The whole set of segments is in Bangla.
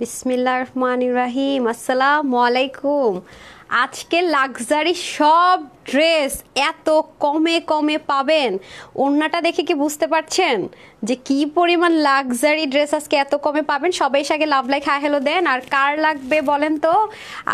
বিসমিল্লাহির রহমানির রহিম। আসসালামু আলাইকুম। আজকে লাক্সারি সব ড্রেস এত কমে কমে পাবেন, ওড়নাটা দেখে কি বুঝতে পারছেন যে কি পরিমাণ লাক্সারি ড্রেস আজকে এত কমে পাবেন? সবাই আগে লাভ লাইক হাই হ্যালো দেন। আর কার লাগবে বলেন তো?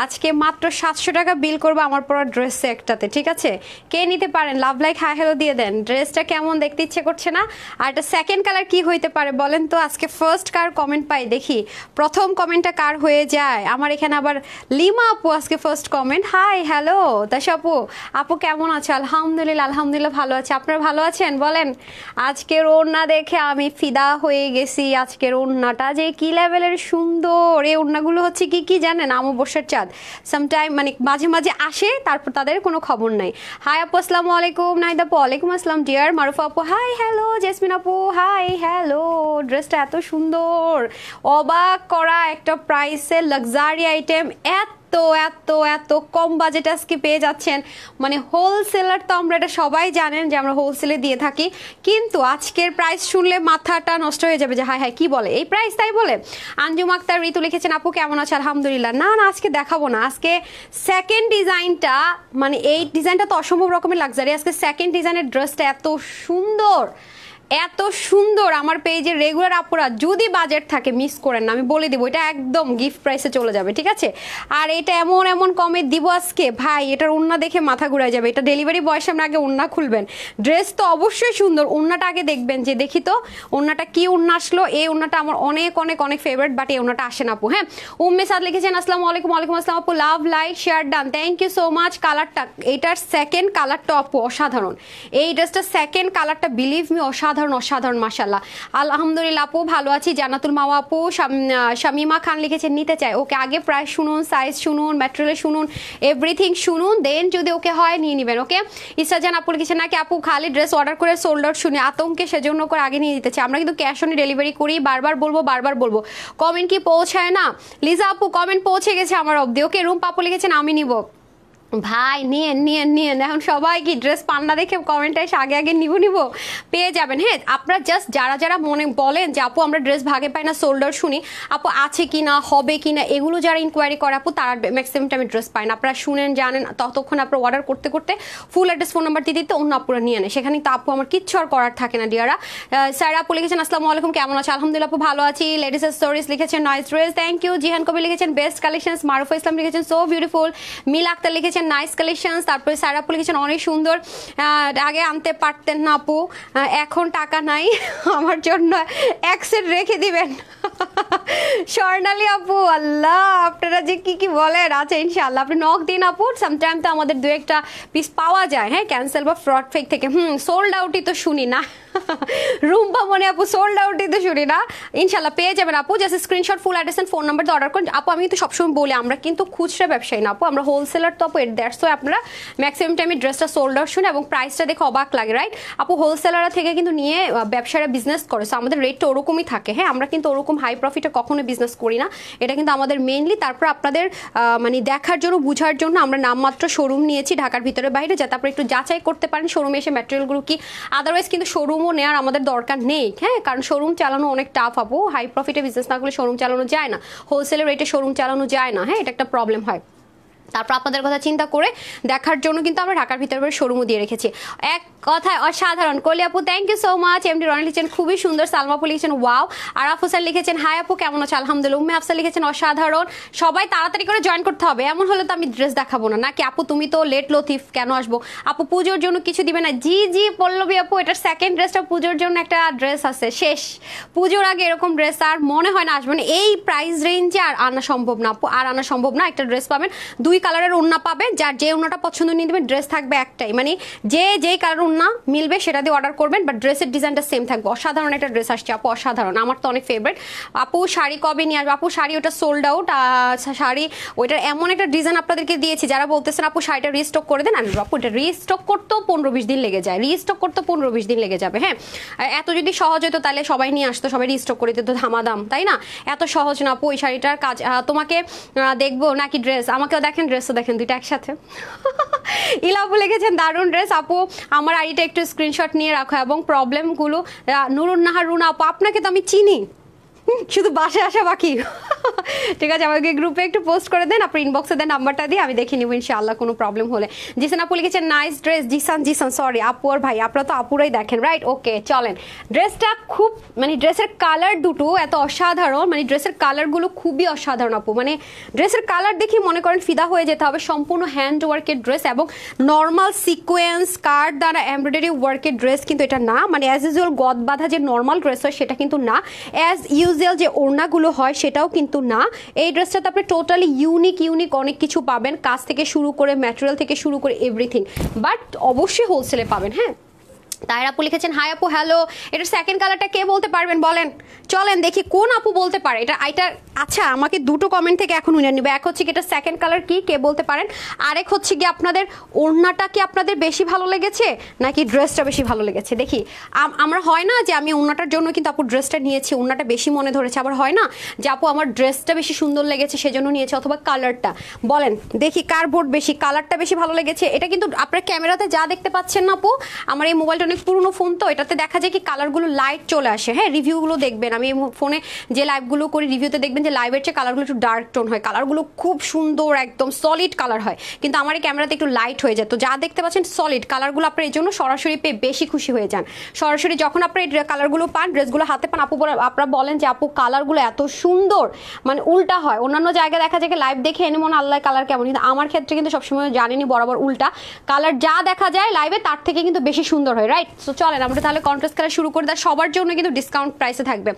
আজকে মাত্র 700 টাকা বিল করবো আমার পরা ড্রেস একটাতে, ঠিক আছে? কে নিতে পারেন? লাভ লাইক হাই হ্যালো দিয়ে দেন। ড্রেসটা কেমন দেখতে ইচ্ছে করছে না? আর এটা সেকেন্ড কালার কি হইতে পারে বলেন তো? আজকে ফার্স্ট কার কমেন্ট পাই দেখি, প্রথম কমেন্টটা কার হয়ে যায়। আমার এখানে আবার লিমা আপু আজকে ফার্স্ট কমেন্ট। হাই হ্যালো তাশা আপু, আপু কেমন আছে? আলহামদুলিল্লাহ আলহামদুলিল্লাহ ভালো আছে। আপনারা ভালো আছেন বলেন? আজকের ওড়না দেখে আমি ফিদা হয়ে গেছি। আজকের ওড়নাটা যে কি লেভেলের সুন্দর। এই ওড়নাগুলো হচ্ছে কি কি জানেন? অমাবস্যার চাঁদ সামটাইম মানে মাঝে মাঝে আসে, তারপর তাদের কোনো খবর নাই। হাই আপু আসসালামু আলাইকুম। নাহিদ আপু ওয়ালাইকুম আসসালাম। ডিয়ার মারুফা আপু হাই হ্যালো। জেসমিন আপু হাই হ্যালো। ড্রেসটা এত সুন্দর, অবাক করা একটা প্রাইসে লাক্সারি আইটেম। এত এত এত কম বাজেট আজকে পেয়ে যাচ্ছেন। মানে হোলসেলার তো আমরা এটা সবাই জানেন যে আমরা হোলসেলে দিয়ে থাকি, কিন্তু আজকের প্রাইস শুনলে মাথাটা নষ্ট হয়ে যাবে যে হাই হাই কি বলে এই প্রাইস, তাই বলে। আঞ্জুম আক্তার ঋতু লিখেছেন আপু কেমন আছে? আলহামদুলিল্লাহ। না না আজকে দেখাবো না। আজকে সেকেন্ড ডিজাইনটা, মানে এই ডিজাইনটা তো অসম্ভব রকমের লাক্সারি। আজকে সেকেন্ড ডিজাইনের ড্রেসটা এত সুন্দর, এত সুন্দর। আমার পেজের রেগুলার আপুরা যদি বাজেট থাকে মিস করেন না, আমি বলে দিব এটা একদম গিফট প্রাইসে চলে যাবে, ঠিক আছে? আর এটা এমন এমন কমে দিব আজকে ভাই, এটার ওড়না দেখে মাথা ঘুরে যাবে। এটা ডেলিভারি বয়ের সামনে আগে ওড়না খুলবেন। ড্রেস তো অবশ্যই সুন্দর, ওড়নাটা আগে দেখবেন যে দেখি তো ওড়নাটা কি ওড়না আসলো। এই ওড়নাটা আমার অনেক অনেক অনেক ফেভারিট, বাট এই ওড়নাটা আসে না আপু। হ্যাঁ, উম্মে সাদ লিখেছেন আসসালামু আলাইকুম। ওয়ালাইকুম আসসালাম আপু। Love like share done, thank you so much. কালারটা, এটার সেকেন্ড কালারটা আপু অসাধারণ। এই ড্রেসটা সেকেন্ড কালারটা বিলিভ মি অসাধারণ অসাধারণ মাশাআল্লাহ। আলহামদুলিল্লাহ আপু ভালো আছি। জান্নাতুল মাওয়া আপু শামিমা খান লিখেছেন নিতে চাই। ওকে আগে প্রাইস শুনুন, সাইজ শুনুন, ম্যাটেরিয়াল শুনুন, এভরিথিং শুনুন, দেন যদি ওকে হয় নিয়ে নেবেন। ওকে ইসরাজান আপু লিখেছেন নাকি আপু খালি ড্রেস অর্ডার করে সোল্ড আউট শুনে আতঙ্কে সেজন্য করে আগে নিয়ে দিতে চাই। আমরা কিন্তু ক্যাশ অন ডেলিভারি করি। বারবার বলবো কমেন্ট কি পৌঁছায় না? লিজা আপু কমেন্ট পৌঁছে গেছে আমার অবধি। ওকে রুম পাপু লিখেছেন আমি নিব। ভাই নিয়েন নিয়েন নিয়েন। এখন সবাই কি ড্রেস পান না দেখে কমেন্টটা এসে আগে আগে নিব পেয়ে যাবেন। হ্যাঁ, আপনারা জাস্ট যারা যারা মনে বলেন যে আপু আমরা ড্রেস ভাগে পাই না, সোল্ড আউট শুনি, আপু আছে কি না, হবে কি না, এগুলো যারা ইনকোয়ারি করে আপু তারা ম্যাক্সিমাম টাইমে ড্রেস পায় না। আপনারা শুনেন জানেন, ততক্ষণ আপনারা অর্ডার করতে করতে ফুল অ্যাড্রেস ফোন নাম্বার দিয়ে দিতে অন্য আপুরা নিয়ে আনে। সেখানে তো আপু আমার কিচ্ছু আর করার থাকে না। ডিয়ারা স্যার আপু লিখেছেন আসসালামু আলাইকুম কেমন আছে? আলহামদুলিল্লাহ আপু ভালো আছি। লেডিস স্টোরিজ লিখেছেন nice dress, thank you. Jihan Kabi লিখেছেন বেস্ট কালেকশন। মারুফা ইসলাম লিখেছেন সো বিউটিফুল। মিল আক্তার লিখেছেন নাইস কালেকশন। তারপরে স্যার আপু লিখেছেন অনেক সুন্দর, আগে আনতে পারতেন না আপু, এখন টাকা নাই আমার জন্য এক সেট রেখে দিবেন। স্বর্ণালী আপু আল্লাহ আপনারা যে কি কি বলেন। আচ্ছা ইনশাআল্লাহ আপনি নক দিন আপু। সামটাইম তো আমাদের দু একটা পিস পাওয়া যায়, হ্যাঁ, ক্যান্সেল বা ফ্রড ফেক থেকে। সোল্ড আউটই তো শুনি না। রুম্পা মনে আপু সোল্ড আউটই তো শুনি না। ইনশাল্লাহ পেয়ে যাবেন আপু। Just screenshot full address and phone number দিয়ে অর্ডার করুন আপু। আমি কিন্তু সবসময় বলি আমরা কিন্তু খুচরা ব্যবসায়ী না আপু, আমরা হোলসেলার তো আপু। দ্যাটস ওয়াই আপনারা ম্যাক্সিমাম টাইমে ড্রেসটা সোল্ড আউট শুনে এবং প্রাইসটা দেখে অবাক লাগে, রাইট আপু? হোলসেলার থেকে কিন্তু নিয়ে ব্যবসায়ীরা বিজনেস করে, সো আমাদের রেটটা ওরকমই থাকে। হ্যাঁ, আমরা কিন্তু ওরকম হাই প্রফিটে কখনো বিজনেস করি না। এটা কিন্তু আমাদের মেইনলি তারপর আপনাদের মানে দেখার জন্য, বুঝার জন্য আমরা নামমাত্র শোরুম নিয়েছি ঢাকার ভিতরে বাইরে, যাতে আপনারা একটু যাচাই করতে পারেন শোরুমে এসে ম্যাটেরিয়ালগুলো কি। আদারওয়াইজ কিন্তু শোরুমও নেওয়ার আমাদের দরকার নেই। হ্যাঁ, কারণ শোরুম চালানো অনেক টাফ আপু। হাই প্রফিটে বিজনেস না করলে শোরুম চালানো যায় না, হোলসেলের রেটে শোরুম চালানো যায় না। হ্যাঁ, এটা একটা প্রবলেম হয়। তারপর আপনাদের কথা চিন্তা করে দেখার জন্য কিন্তু আমরা ঢাকার ভিতরে শোরুমও দিয়ে রেখেছি। এক কথায় অসাধারণ। কলি আপু thank you so much. MD Rony লিখেছেন খুবই সুন্দর। সালমা আপু লিখেছেন ওয়াও। আর আফসার লিখেছেন হাই আপু কেমন আছে? আলহামদুলিল্লাহ। উম্মে আফসার লিখেছেন অসাধারণ। সবাই তাড়াতাড়ি করে জয়েন করতে হবে, এমন হলে তো আমি ড্রেস দেখাবো না। নাকি আপু তুমি তো লেট লতিফ কেন আসবো? আপু পুজোর জন্য কিছু দিবে না? জি জি পল্লবী আপু, এটার সেকেন্ড ড্রেসটা পুজোর জন্য একটা ড্রেস আছে, শেষ। পুজোর আগে এরকম ড্রেস আর মনে হয় না আসবে না। এই প্রাইস রেঞ্জে আর আনা সম্ভব না আপু, আর আনা সম্ভব না। একটা ড্রেস পাবেন, দুই কালারের ওড়না পাবেন, যার যে ওড়নাটা পছন্দ নিয়ে দেবেন। ড্রেস থাকবে একটাই, মানে যে যেই কালার ওড়না মিলবে সেটা দিয়ে অর্ডার করবেন, বাট ড্রেসের ডিজাইনটা সেম থাকবে। অসাধারণ একটা ড্রেস আসছে আপু, অসাধারণ। আমার তো অনেক ফেভারিট। আপু শাড়ি কবে নিয়ে আসবে? আপু শাড়ি ওটা সোল্ড আউট। শাড়ি ওইটার এমন একটা ডিজাইন আপনাদেরকে দিয়েছি, যারা বলতেছেন আপু শাড়িটা রিস্টক করে দেন, আপু এটা রিস্টক করতেও 15-20 দিন লেগে যায়। রিস্টক করতে 15-20 দিন লেগে যাবে। হ্যাঁ, এত যদি সহজ হতো তাহলে সবাই নিয়ে আসতো, সবাই রিস্টক করে দিত ধামাদাম, তাই না? এত সহজ না আপু এই শাড়িটার কাজ। তোমাকে দেখবো নাকি ড্রেস? আমাকেও দেখেন, ড্রেসও দেখেন, দুইটা একসাথে। ইলাপু লিখেছেন দারুণ ড্রেস আপু, আমার আইডিটা একটু স্ক্রিনশট নিয়ে রাখো এবং প্রবলেমগুলো। নুরুন নাহার রুনা আপু আপনাকে তো আমি চিনি, শুধু বাসায় আসা বাকি। ঠিক আছে, আমাকে গ্রুপে একটু পোস্ট করে দেন, আপনি ইনবক্সে দেন নাম্বারটা দিয়ে, আমি দেখে নিব ইনশাআল্লাহ কোনো প্রবলেম হলে। জিসান আপু লিখেছেন নাইস ড্রেস। জিসান সরি আপু আর ভাই, আপনারা তো আপুরাই দেখেন রাইট। ওকে চলেন, ড্রেসটা খুব মানে ড্রেসের কালার দুটো এত অসাধারণ, মানে ড্রেসের কালারগুলো খুবই অসাধারণ আপু, মানে ড্রেসের কালার দেখি মনে করেন ফিদা হয়ে যেতে হবে। সম্পূর্ণ হ্যান্ড ওয়ার্কের ড্রেস এবং নর্মাল সিকোয়েন্স কার্ড দ্বারা এমব্রয়ডারি ওয়ার্কের ড্রেস কিন্তু এটা না, মানে অ্যাজ ইউজুয়াল গদ বাঁধা যে নর্মাল ড্রেস হয় সেটা কিন্তু না, অ্যাজ ইউজুয়াল যে ওড়নাগুলো হয় সেটাও কিন্তু না। এই ড্রেসটাতে আপনি টোটালি ইউনিক অনেক কিছু পাবেন, কাজ থেকে শুরু করে ম্যাটেরিয়াল থেকে শুরু করে এভরিথিং, বাট অবশ্যই হোলসেলে পাবেন। হ্যাঁ, তাই আপু লিখেছেন হাই আপু হ্যালো। এটার সেকেন্ড কালারটা কে বলতে পারবেন বলেন, চলেন দেখি কোন আপু বলতে পারে এটা। আচ্ছা আমাকে দুটো কমেন্ট থেকে এখন উইনার নিবে, এক হচ্ছে কি এটা সেকেন্ড কালার কি কে বলতে পারেন, আরেক হচ্ছে কি আপনাদের ওড়নাটা কি আপনাদের বেশি ভালো লেগেছে নাকি ড্রেসটা বেশি ভালো লেগেছে। দেখি আমরা হয় না যে আমি ওড়নাটার জন্য কিন্তু আপু ড্রেসটা নিয়েছি, ওড়নাটা বেশি মনে ধরেছে, আবার হয় না যে আপু আমার ড্রেসটা বেশি সুন্দর লেগেছে সেজন্য নিয়েছে, অথবা কালারটা। বলেন দেখি কার ভোট বেশি, কালারটা বেশি ভালো লেগেছে। এটা কিন্তু আপনার ক্যামেরাতে যা দেখতে পাচ্ছেন না আপু, আমার এই মোবাইলটা অনেক পুরনো ফোন তো, এটাতে দেখা যায় কি কালারগুলো লাইট চলে আসে। হ্যাঁ, রিভিউগুলো দেখবেন, আমি এই ফোনে যে লাইভগুলো করি রিভিউতে দেখবেন যে লাইভের চেয়ে কালারগুলো একটু ডার্ক টোন হয়, কালারগুলো খুব সুন্দর একদম সলিড কালার হয়, কিন্তু আমার এই ক্যামেরাতে একটু লাইট হয়ে যায়। তো যা দেখতে পাচ্ছেন সলিড কালারগুলো আপনার এই জন্য সরাসরি পেয়ে বেশি খুশি হয়ে যান। সরাসরি যখন আপনার এই কালারগুলো পান, ড্রেসগুলো হাতে পান, আপু আপনারা বলেন যে আপু কালারগুলো এত সুন্দর, মানে উল্টা হয়। অন্যান্য জায়গায় দেখা যায় লাইভ দেখে এনে মনে আল্লাহ কালার কেমন, কিন্তু আমার ক্ষেত্রে কিন্তু সবসময় জানেনি বরাবর উল্টা, কালার যা দেখা যায় লাইভে তার থেকে কিন্তু বেশি সুন্দর হয় রাইট। তো চলেন আমরা তাহলে কন্ট্রাস্ট কালার শুরু করে দেয়, সবার জন্য কিন্তু ডিসকাউন্ট প্রাইসে থাকবে।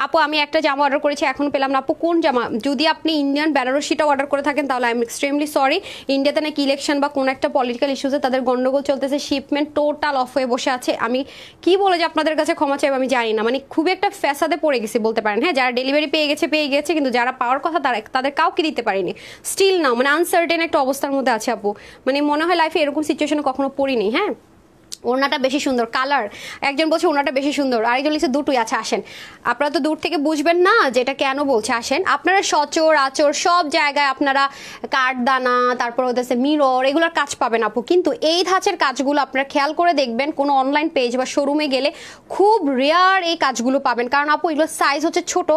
আপু আমি একটা জামা অর্ডার করেছি এখনো পেলাম না। আপু কোন জামা? যদি আপনি ইন্ডিয়ান বেনারসিটা অর্ডার করে থাকেন তাহলে আই এম এক্সট্রিমলি সরি, ইন্ডিয়াতে নাকি ইলেকশন বা কোন একটা পলিটিক্যাল ইস্যুসে তাদের গন্ডগোল চলতেছে, শিপমেন্ট টোটাল অফ হয়ে বসে আছে। আমি কি বলে যে আপনাদের কাছে ক্ষমা চাইব আমি জানি না, মানে খুবই একটা ফ্যাসাদে পড়ে গেছি বলতে পারেন। হ্যাঁ, যারা ডেলিভারি পেয়ে গেছে, কিন্তু যারা পাওয়ার কথা তাদের কাউকে দিতে পারিনি স্টিল নাও, মানে আনসার্টেন একটা অবস্থার মধ্যে আছে আপু, মানে মনে হয় লাইফে এরকম সিচুয়েশনে কখনো পড়িনি। হ্যাঁ, ওড়নাটা বেশি সুন্দর, কালার একজন বলছে ওড়নাটা বেশি সুন্দর, আরেকজন লিখছে দুটোই। আচ্ছা আসেন, আপনারা তো দূর থেকে বুঝবেন না যেটা কেন বলছে, আসেন আপনারা সচর সব জায়গায় আপনারা কাঠদানা তারপর হচ্ছে মিরর এগুলোর কাজ পাবেন আপু, কিন্তু এই ধাঁচের কাজগুলো আপনারা খেয়াল করে দেখবেন কোনো অনলাইন পেজ বা শোরুমে গেলে খুব রেয়ার এই কাজগুলো পাবেন, কারণ আপু এগুলোর সাইজ হচ্ছে ছোট।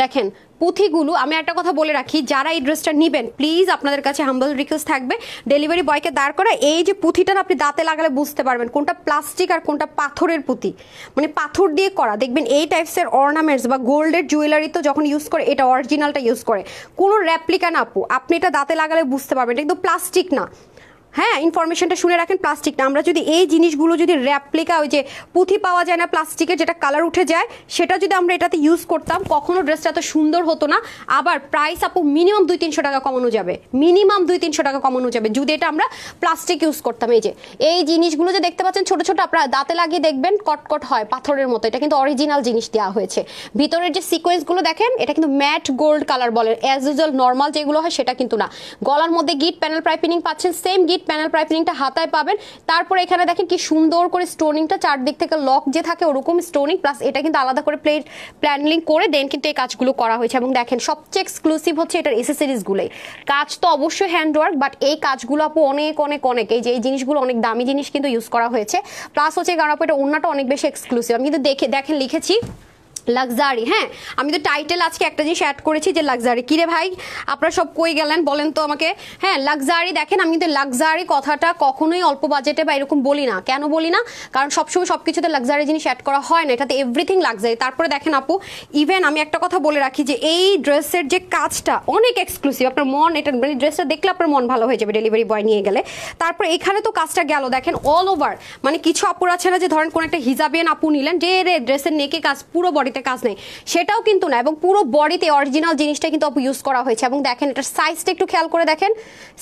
দেখেন পুঁথিগুলো, আমি একটা কথা বলে রাখি, যারা এই ড্রেসটা নেবেন প্লিজ আপনাদের কাছে হাম্বল রিকোয়েস্ট থাকবে, ডেলিভারি বয়কে দাঁড় করা এই যে পুঁথিটা আপনি দাঁতে লাগালে বুঝতে পারবেন কোনটা প্লাস্টিক আর কোনটা পাথরের পুঁথি, মানে পাথর দিয়ে করা। দেখবেন এই টাইপসের অর্নামেন্টস বা গোল্ডের জুয়েলারি তো যখন ইউজ করে এটা অরিজিনালটা ইউজ করে, কোনো রেপ্লিকা না আপু, আপনি এটা দাঁতে লাগালে বুঝতে পারবেন এটা কিন্তু প্লাস্টিক না। হ্যাঁ, ইনফরমেশনটা শুনে রাখেন, প্লাস্টিক না। আমরা যদি এই জিনিসগুলো যদি রেপ্লিকা ওই যে পুঁথি পাওয়া যায় না প্লাস্টিকের যেটা কালার উঠে যায়, সেটা যদি আমরা এটাতে ইউজ করতাম কখনো ড্রেসটা এত সুন্দর হতো না। আবার প্রাইস আপু মিনিমাম 200-300 টাকা কমানো যাবে, মিনিমাম 200-300 টাকা কমানো যাবে যদি এটা আমরা প্লাস্টিক ইউজ করতাম। এই যে এই জিনিসগুলো যে দেখতে পাচ্ছেন ছোট ছোট, আপনারা দাঁতে লাগিয়ে দেখবেন কটকট হয় পাথরের মতো, এটা কিন্তু অরিজিনাল জিনিস দেওয়া হয়েছে। ভিতরের যে সিকোয়েন্সগুলো দেখেন এটা কিন্তু ম্যাট গোল্ড কালার বলে, অ্যাজ ইউজুয়াল নর্মাল যেগুলো হয় সেটা কিন্তু না। গলার মধ্যে গিট প্যানেল পাইপিনিং পাচ্ছেন, সেম গিট প্যানেল পাইপিনিংটা হাতায় পাবেন। তারপরে এখানে দেখেন কি সুন্দর করে স্টোনিংটা, চারদিক থেকে লক যে থাকে ওরকম স্টোনিং, প্লাস এটা কিন্তু আলাদা করে প্ল্যানিং করে দেন কিন্তু এই কাজগুলো করা হয়েছে। এবং দেখেন সবচেয়ে এক্সক্লুসিভ হচ্ছে এটার এসেসরিজগুলোই, কাজ তো অবশ্যই হ্যান্ডওয়ার্ক, বাট এই কাজগুলো আপু অনেক অনেক অনেক এই যে এই জিনিসগুলো অনেক দামি জিনিস কিন্তু ইউজ করা হয়েছে। প্লাস হচ্ছে কারণ আপু এটা ওড়নাটা অনেক বেশি এক্সক্লুসিভ। আমি কিন্তু দেখেন লিখেছি লাক্সারি। হ্যাঁ, আমি তো টাইটেল আজকে একটা জিনিস অ্যাড করেছি যে লাক্সারি। কিরে ভাই আপনারা সব কই গেলেন বলেন তো আমাকে। হ্যাঁ, লাক্সারি দেখেন, আমি কিন্তু লাক্সারি কথাটা কখনোই অল্প বাজেটে বা এরকম বলি না। কেন বলি না? কারণ সবসময় সবকিছুতে লাক্সারি জিনিস অ্যাড করা হয় না, এটাতে এভরিথিং লাক্সারি। তারপরে দেখেন আপু, ইভেন আমি একটা কথা বলে রাখি যে এই ড্রেসের যে কাজটা অনেক এক্সক্লুসিভ, আপনার মন এটা মানে ড্রেসটা দেখলে আপনার মন ভালো হয়ে যাবে ডেলিভারি বয় নিয়ে গেলে। তারপরে এখানে তো কাজটা গেল, দেখেন অল ওভার, মানে কিছু আপুর আছে না যে ধরেন কোন একটা হিজাবিয়ান আপু নিলেন যে রে ড্রেসের নেকে কাজ, পুরো বডিতে কাজ নেই, সেটাও কিন্তু না, এবং পুরো বডিতে অরিজিনাল জিনিসটা কিন্তু আপু ইউজ করা হয়েছে। এবং দেখেন এটার সাইজটা একটু খেয়াল করে দেখেন,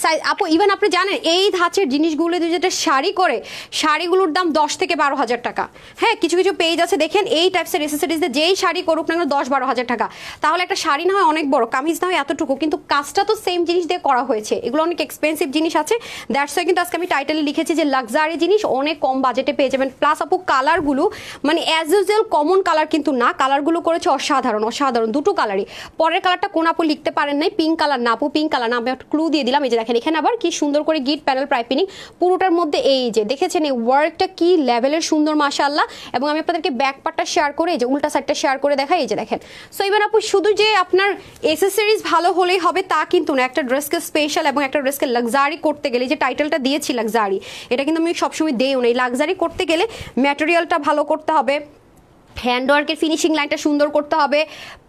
সাইজ আপু ইভেন আপনি জানেন এই ধাঁচের জিনিসগুলো যেটা শাড়ি করে, শাড়িগুলোর দাম 10-12 হাজার টাকা। হ্যাঁ, কিছু কিছু পেজ আছে দেখেন এই টাইপসের এসেসরিজে যেই শাড়ি করুক না 10-12 হাজার টাকা, তাহলে একটা শাড়ি না হয় অনেক বড়, কামিজ না হয় এতটুকু, কিন্তু কাজটা তো সেম জিনিস দিয়ে করা হয়েছে। এগুলো অনেক এক্সপেন্সিভ জিনিস আছে, দ্যাটস ওয়াই কিন্তু আজকে আমি টাইটেলে লিখেছি যে লাক্সারি জিনিস অনেক কম বাজেটে পেয়ে যাবেন। প্লাস আপু কালারগুলো মানে অ্যাজ ইউজুয়াল কমন কালার কিন্তু না, কালারগুলো করেছে অসাধারণ অসাধারণ, দুটো কালারই। পরের কালারটা কোন আপু লিখতে পারেন নাই, পিঙ্ক কালার না আপু, পিঙ্ক কালার না, আমি একটা ক্লু দিয়ে দিলাম। এই যে দেখেন এখানে আবার কি সুন্দর করে গিট প্যানেল পাইপিং পুরোটার মধ্যে, এই যে দেখেছেন এই ওয়ার্কটা কি লেভেলের সুন্দর মাশাআল্লাহ। এবং আমি আপনাদেরকে ব্যাক পার্টটা শেয়ার করে, এই যে উল্টা সাইডটা শেয়ার করে দেখাই, এই যে দেখেন। সো এবার আপু শুধু যে আপনার এসেসরিজ ভালো হলেই হবে তা কিন্তু না, একটা ড্রেসকে স্পেশাল এবং একটা ড্রেসকে লাক্সারি করতে গেলে, যে টাইটেলটা দিয়েছি লাক্সারি, এটা কিন্তু আমি সবসময় দেইও না। এই লাক্সারি করতে গেলে ম্যাটেরিয়ালটা ভালো করতে হবে, হ্যান্ডওয়ার্কের ফিনিশিং লাইনটা সুন্দর করতে হবে,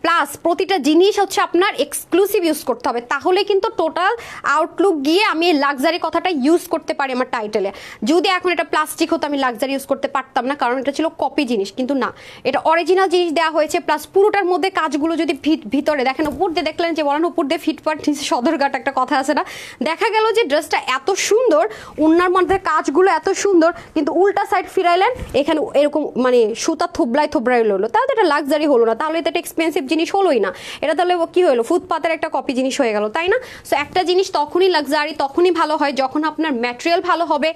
প্লাস প্রতিটা জিনিস হচ্ছে আপনার এক্সক্লুসিভ ইউজ করতে হবে, তাহলে কিন্তু টোটাল আউটলুক গিয়ে আমি লাক্সারি কথাটা ইউজ করতে পারি আমার টাইটেলে। যদি এখন এটা প্লাস্টিক হতো আমি লাক্সারি ইউজ করতে পারতাম না, কারণ এটা ছিল কপি জিনিস, কিন্তু না, এটা অরিজিনাল জিনিস দেওয়া হয়েছে। প্লাস পুরোটার মধ্যে কাজগুলো যদি ভিতরে দেখেন, উপর দিয়ে দেখলেন যে বলেন উপর দিয়ে ফিটপাট নিচে সদরঘাট একটা কথা আছে না, দেখা গেল যে ড্রেসটা এত সুন্দর, ওনার মধ্যে কাজগুলো এত সুন্দর, কিন্তু উল্টা সাইড ফিরাইলেন এখানে এরকম মানে সুতা থুবলাই হলো, তাহলে এটা লাক্সারি হলো না, তাহলে এটা এক্সপেন্সিভ জিনিস হলোই না, এটা তাহলে কি হলো, ফুটপাতের একটা কপি জিনিস হয়ে গেল, তাই না? সো একটা জিনিস তখনই লাক্সারি, তখনই ভালো হয় যখন আপনার ম্যাটেরিয়াল ভালো হবে,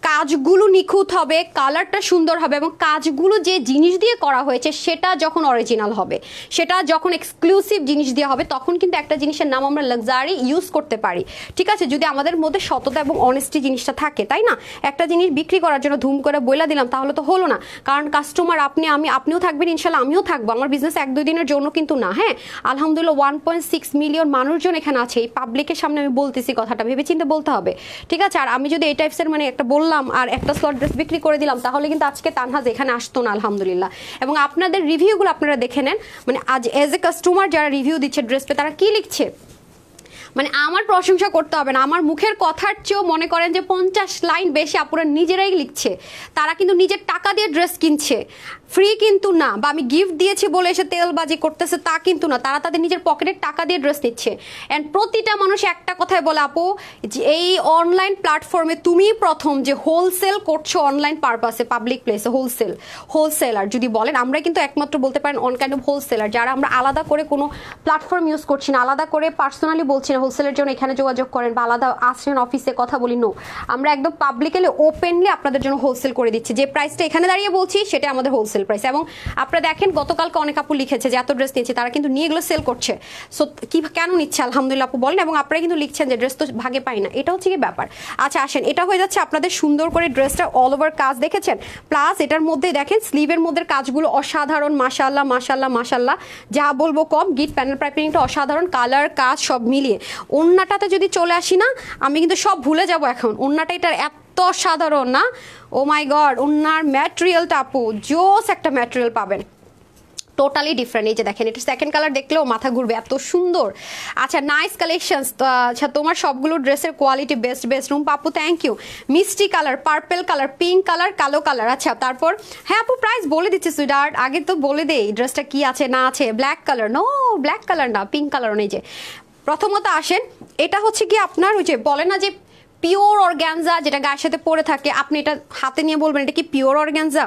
কাজগুলো নিখুঁত হবে, কালারটা সুন্দর হবে, এবং কাজগুলো যে জিনিস দিয়ে করা হয়েছে সেটা যখন অরিজিনাল হবে, সেটা যখন এক্সক্লুসিভ জিনিস দিয়ে হবে, তখন কিন্তু একটা জিনিসের নাম আমরা লাক্সারি ইউজ করতে পারি। ঠিক আছে, যদি আমাদের মধ্যে সততা এবং অনেস্টি জিনিসটা থাকে, তাই না? একটা জিনিস বিক্রি করার জন্য ধুম করে বইলা দিলাম তাহলে তো হলো না, কারণ কাস্টমার আপনি আমি, আপনিও থাকবেন ইনশাল্লাহ, আমিও থাকবো, আমার বিজনেস 1-2 দিনের জন্য কিন্তু না। হ্যাঁ, আলহামদুলিল্লাহ 1.6 মিলিয়ন মানুষজন এখানে আছে, এই পাবলিকের সামনে আমি বলতেছি কথাটা, ভেবে চিন্তে বলতে হবে। ঠিক আছে, আর আমি যদি এই টাইপসের মানে একটা বললাম আর একটা স্লট ড্রেস বিক্রি করে দিলাম, তাহলে কিন্তু আজকে তানহাজ এখানে আসতো না আলহামদুলিল্লাহ। এবং আপনাদের রিভিউগুলো আপনারা দেখে নেন, মানে আজ এজ এ কাস্টমার যারা রিভিউ দিচ্ছে ড্রেস পে, তারা কি লিখছে, মানে আমার প্রশংসা করতে হবে না, আমার মুখের কথার চেয়েও মনে করেন যে 50 লাইন বেশি আপুরা নিজেরাই লিখছে। তারা কিন্তু নিজের টাকা দিয়ে ড্রেস কিনছে, ফ্রি কিন্তু না, বা আমি গিফট দিয়েছি বলে এসে তেলবাজি করতেছে তা কিন্তু না, তারা তাদের নিজের পকেটের টাকা দিয়ে ড্রেস নিচ্ছে। অ্যান্ড প্রতিটা মানুষ একটা কথাই বলে, আপু যে এই অনলাইন প্ল্যাটফর্মে তুমি প্রথম যে হোলসেল করছো অনলাইন পারপাসে, পাবলিক প্লেসে হোলসেলার যদি বলেন, আমরা কিন্তু একমাত্র বলতে পারেন অন কাইন্ড অফ হোলসেলার, যারা আমরা আলাদা করে কোনো প্ল্যাটফর্ম ইউজ করছি না, আলাদা করে পার্সোনালি বলছি না হোলসেলের জন্য এখানে যোগাযোগ করেন বা আলাদা আসেন অফিসে কথা বলি, নো, আমরা একদম পাবলিকলি ওপেনলি আপনাদের জন্য হোলসেল করে দিচ্ছি। যে প্রাইসটা এখানে দাঁড়িয়ে বলছি সেটা আমাদের হোলসেল প্রাইস। এবং আপনারা দেখেন গতকালকে অনেক আপু লিখেছে যে এত ড্রেস নিয়েছে, তারা কিন্তু নিয়ে এগুলো সেল করছে। সো কি কেন নিচ্ছে আলহামদুলিল্লাহ আপু বলেন, এবং আপনারা কিন্তু লিখছেন যে ড্রেস তো ভাগে পাই না, এটা হচ্ছে কি ব্যাপার। আচ্ছা আসেন, এটা হয়ে যাচ্ছে আপনাদের সুন্দর করে ড্রেসটা অল ওভার কাজ দেখেছেন, প্লাস এটার মধ্যে দেখেন স্লিভের মধ্যে কাজগুলো অসাধারণ, মাশাআল্লাহ মাশাআল্লাহ মাশাআল্লাহ, যা বলবো কম। গিট প্যানেল পাইপিংটা অসাধারণ, কালার কাজ সব মিলিয়ে। ওন্নাটাতে যদি চলে আসি না, আমি কিন্তু সব ভুলে যাব এখন, ওন্নাটা এটার এত সাধারণ না, ও মাই গড, ওনার ম্যাটেরিয়ালটা আপু জোস একটা ম্যাটেরিয়াল পাবেন, টোটালি ডিফারেন্ট। এই যে দেখেন, এটা সেকেন্ড কালার দেখলেও মাথা ঘুরবে, এত সুন্দর। আচ্ছা নাইস কালেকশনস, আচ্ছা তোমার সবগুলো ড্রেসের কোয়ালিটি বেস্ট রুম পাপু, থ্যাংক ইউ। মিষ্টি colour, purple colour, pink colour, কালো কালার। আচ্ছা তারপর হ্যাঁ আপু প্রাইস বলে দিচ্ছি সুইটহার্ট, আগে তো বলে দেই ড্রেসটা কি আছে না আছে। Black colour, no black colour না, পিঙ্ক কালার। নেই যে প্রথমত আসেন, এটা হচ্ছে কি আপনার ওই যে বলে না যে পিওর অর্গ্যানজা, যেটা গায়ের সাথে পরে থাকে, আপনি এটা হাতে নিয়ে বলবেন এটা কি পিওর অর্গ্যানজা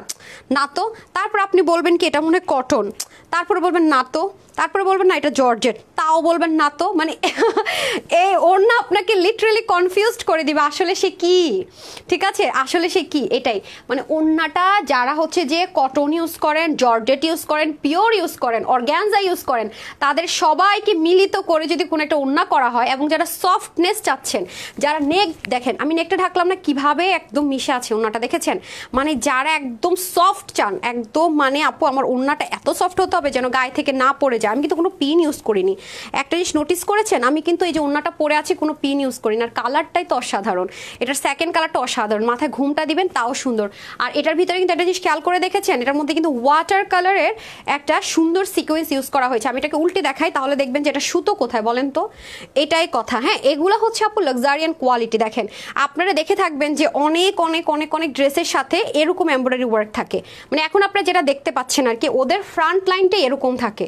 না তো, তারপর আপনি বলবেন কি এটা মনে হয় কটন, তারপরে বলবেন না তো, তারপরে বলবেন না এটা জর্জেট, তাও বলবেন না তো, মানে এই ওর না আপনাকে লিটারালি কনফিউজড করে দিবে আসলে সে কি। ঠিক আছে, আসলে সে কি এটাই, মানে ওড়নাটা যারা হচ্ছে যে কটন ইউজ করেন, জর্জেট ইউজ করেন, পিওর ইউজ করেন, অর্গ্যানজা ইউজ করেন, তাদের সবাইকে মিলিত করে যদি কোনো একটা ওড়না করা হয়, এবং যারা সফটনেস চাচ্ছেন, যারা নেক, দেখেন আমি নেকটা ঢাকলাম না কিভাবে একদম মিশে আছে ওড়নাটা, দেখেছেন? মানে যারা একদম সফট চান, একদম মানে আপু আমার ওড়নাটা এত সফট হতে হবে যেন গায়ে থেকে না পড়ে যায়। আমি কিন্তু কোনো পিন ইউজ করিনি, একটা জিনিস নোটিস করেছেন, আমি কিন্তু এই যে ওড়নাটা পরে আছি কোনো পিন ইউজ করি না। আর কালারটাই তো অসাধারণ, এটার সেকেন্ড কালারটা অসাধারণ, মাথায় ঘুমটা দিবেন তাও সুন্দর। আর এটার ভিতরে কিন্তু একটা জিনিস খেয়াল করে দেখেছেন, এটার মধ্যে কিন্তু ওয়াটার কালারের একটা সুন্দর সিকোয়েন্স ইউজ করা হয়েছে। আমি এটাকে উল্টে দেখাই তাহলে দেখবেন যে এটা সুতো কোথায় বলেন তো, এটাই কথা। হ্যাঁ, এগুলো হচ্ছে আপু লাক্সারিয়ান কোয়ালিটি। দেখেন আপনারা দেখে থাকবেন যে অনেক অনেক অনেক অনেক ড্রেসের সাথে এরকম এমব্রয়ডারি ওয়ার্ক থাকে, মানে এখন আপনারা যেটা দেখতে পাচ্ছেন আর কি, ওদের ফ্রন্ট লাইনটা এরকম থাকে,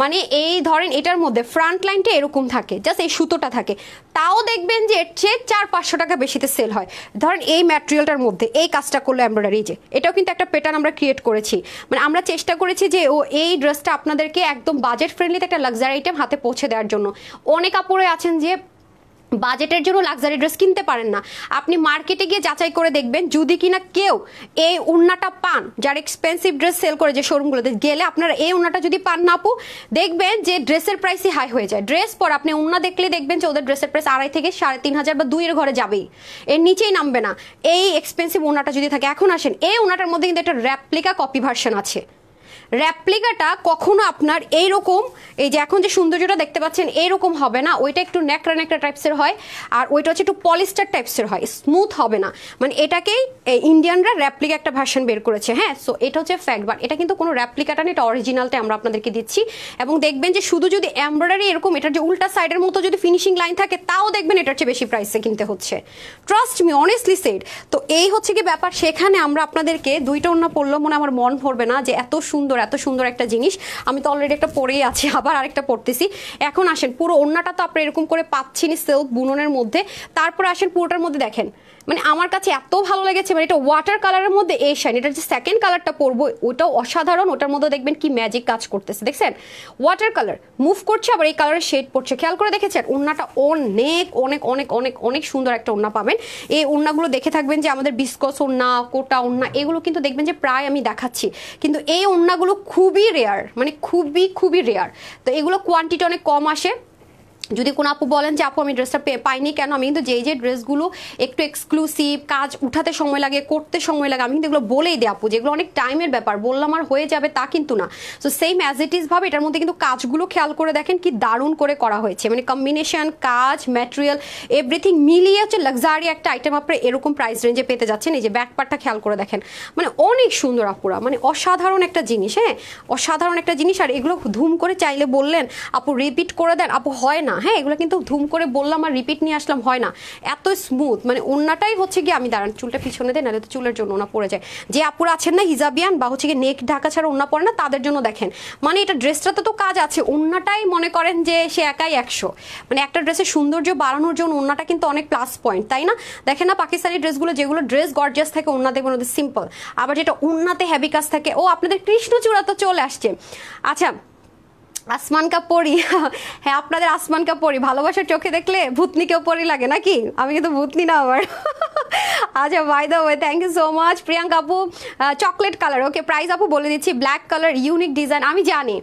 মানে এই ধরেন এটার মধ্যে ফ্রন্ট লাইনটা এরকম থাকে, জাস্ট এই সুতোটা থাকে, তাও দেখবেন যে এর চেয়ে 400-500 টাকা বেশিতে সেল হয়। ধরেন এই ম্যাটেরিয়ালটার মধ্যে এই কাজটা করলো এমব্রয়ডারি, যে এটাও কিন্তু একটা প্যাটার্ন আমরা ক্রিয়েট করেছি, মানে আমরা চেষ্টা করেছি যে এই ড্রেসটা আপনাদেরকে একদম বাজেট ফ্রেন্ডলিতে একটা লাক্সারি আইটেম হাতে পৌঁছে দেওয়ার জন্য। অনেক আপুরে আছেন যে বাজেটের জন্য লাক্সারি ড্রেস কিনতে পারেন না, আপনি মার্কেটে গিয়ে যাচাই করে দেখবেন যদি কিনা কেউ এই ওড়নাটা পান, যারা এক্সপেন্সিভ ড্রেস সেল করে যে শোরুমগুলোতে গেলে আপনারা এই ওড়নাটা যদি পান না আপু, দেখবেন যে ড্রেসের প্রাইসই হাই হয়ে যায়। ড্রেস পর আপনি ওড়না দেখলে দেখবেন যে ওদের ড্রেসের প্রাইস 2.5 থেকে 3.5 বা 2 এর ঘরে যাবেই, এর নিচেই নামবে না এই এক্সপেন্সিভ ওড়নাটা যদি থাকে। এখন আসেন, এই ওড়নাটার মধ্যে কিন্তু একটা রেপ্লিকা কপি ভার্সন আছে। রেপ্লিকাটা কখনো আপনার এইরকম, এই যে এখন যে সৌন্দর্যটা দেখতে পাচ্ছেন এইরকম হবে না, ওইটা একটু ন্যাকড়া ন্যাকড়া টাইপসের হয়, আর ওইটা হচ্ছে একটু পলিস্টার টাইপসের হয়, স্মুথ হবে না। মানে এটাকেই ইন্ডিয়ানরা রেপ্লিকা একটা ভার্সন বের করেছে। হ্যাঁ, সো এটা হচ্ছে ফ্যাক্ট, বাট এটা কিন্তু কোনো রেপ্লিকাটা না, এটা অরিজিনালটা আমরা আপনাদেরকে দিচ্ছি। এবং দেখবেন যে শুধু যদি এমব্রয়ডারি এরকম এটার যে উল্টা সাইডের মতো যদি ফিনিশিং লাইন থাকে, তাও দেখবেন এটার চেয়ে বেশি প্রাইসে কিনতে হচ্ছে। Trust me, honestly said. তো এই হচ্ছে কি ব্যাপার, সেখানে আমরা আপনাদেরকে দুইটা ওড়না পরলেও মনে আমার মন ভরবে না যে এত সুন্দর একটা জিনিস। আমি তো অলরেডি একটা পরেই আছি, আবার আরেকটা পরতেছি। এখন আসেন, পুরো ওড়নাটা তো আপনি এরকম করে পাচ্ছেনই সিল্ক বুননের মধ্যে। তারপরে আসেন পুরোটার মধ্যে দেখেন, মানে আমার কাছে এত ভালো লেগেছে, মানে এটা ওয়াটার কালারের মধ্যে এই শাইন। এটার যে সেকেন্ড কালারটা পরবো ওটাও অসাধারণ, ওটার মধ্যে দেখবেন কি ম্যাজিক কাজ করতেছে, দেখছেন ওয়াটার কালার মুভ করছে, আবার এই কালারের শেড পড়ছে, খেয়াল করে দেখেছেন। ওড়নাটা অনেক অনেক অনেক অনেক অনেক সুন্দর একটা ওড়না পাবেন। এই ওড়নাগুলো দেখে থাকবেন যে আমাদের বিস্কস ওড়না, কোটা ওড়না, এগুলো কিন্তু দেখবেন যে প্রায় আমি দেখাচ্ছি, কিন্তু এই ওড়নাগুলো খুবই রেয়ার, মানে খুবই খুবই রেয়ার। তো এগুলো কোয়ান্টিটি অনেক কম আসে। যদি কোনো আপু বলেন যে আপু আমি ড্রেসটা পাইনি কেন, আমি কিন্তু যে ড্রেসগুলো একটু এক্সক্লুসিভ, কাজ উঠাতে সময় লাগে, করতে সময় লাগে, আমি কিন্তু এগুলো বলেই দিই আপু, যেগুলো অনেক টাইমের ব্যাপার, বললাম আর হয়ে যাবে তা কিন্তু না। So same as it is ভাবে এটার মধ্যে কিন্তু কাজগুলো খেয়াল করে দেখেন কি দারুণ করে করা হয়েছে, মানে কম্বিনেশন, কাজ, ম্যাটেরিয়াল, এভরিথিং মিলিয়ে হচ্ছে লাক্সারি একটা আইটেম আপনি এরকম প্রাইস রেঞ্জে পেতে যাচ্ছেন। এই যে ব্যাক পার্টটা খেয়াল করে দেখেন, মানে অনেক সুন্দর আপুরা, মানে অসাধারণ একটা জিনিস। হ্যাঁ, অসাধারণ একটা জিনিস। আর এগুলো ধুম করে চাইলে বললেন আপু রিপিট করে দেন, আপু হয় না। হ্যাঁ, এগুলো কিন্তু ধুম করে বললাম আর রিপিট নিয়ে আসলাম, হয় না, এত স্মুথ। মানে ওন্নাটাই হচ্ছে কি, আমি দাঁড়ান চুলটা পিছনে দেয়, নাহলে তো চুলের জন্য ওনা পড়ে যায়। যে আপুরা আছেন না হিজাবিয়ান বা হচ্ছে কি নেক ঢাকা ছাড়া ওন্না পড়ে না, তাদের জন্য দেখেন, মানে এটা ড্রেসটাতে তো কাজ আছে, ওন্নাটাই মনে করেন যে সে একাই 100। মানে একটা ড্রেসের সৌন্দর্য বাড়ানোর জন্য ওন্নাটা কিন্তু অনেক প্লাস পয়েন্ট, তাই না? দেখেন না পাকিস্তানি ড্রেসগুলো, যেগুলো ড্রেস গর্জিয়াস থাকে, ওন্না দেখবেন ওদের সিম্পল, আবার যেটা ওন্নাতে হেভি কাজ থাকে। ও আপনাদের কৃষ্ণচূড়া তো চলে আসছে। আচ্ছা, আসমান কা পরি, হ্যাঁ আপনাদের আসমান কা পরি, ভালোবাসার চোখে দেখলে ভূতনিকেও পরি লাগে নাকি? আমি কিন্তু ভূতনি না আবার। আচ্ছা, by the way thank you so much Priyanka আপু। চকলেট কালার, ওকে প্রাইস আপু বলে দিচ্ছি, ব্ল্যাক কালার, ইউনিক ডিজাইন। আমি জানি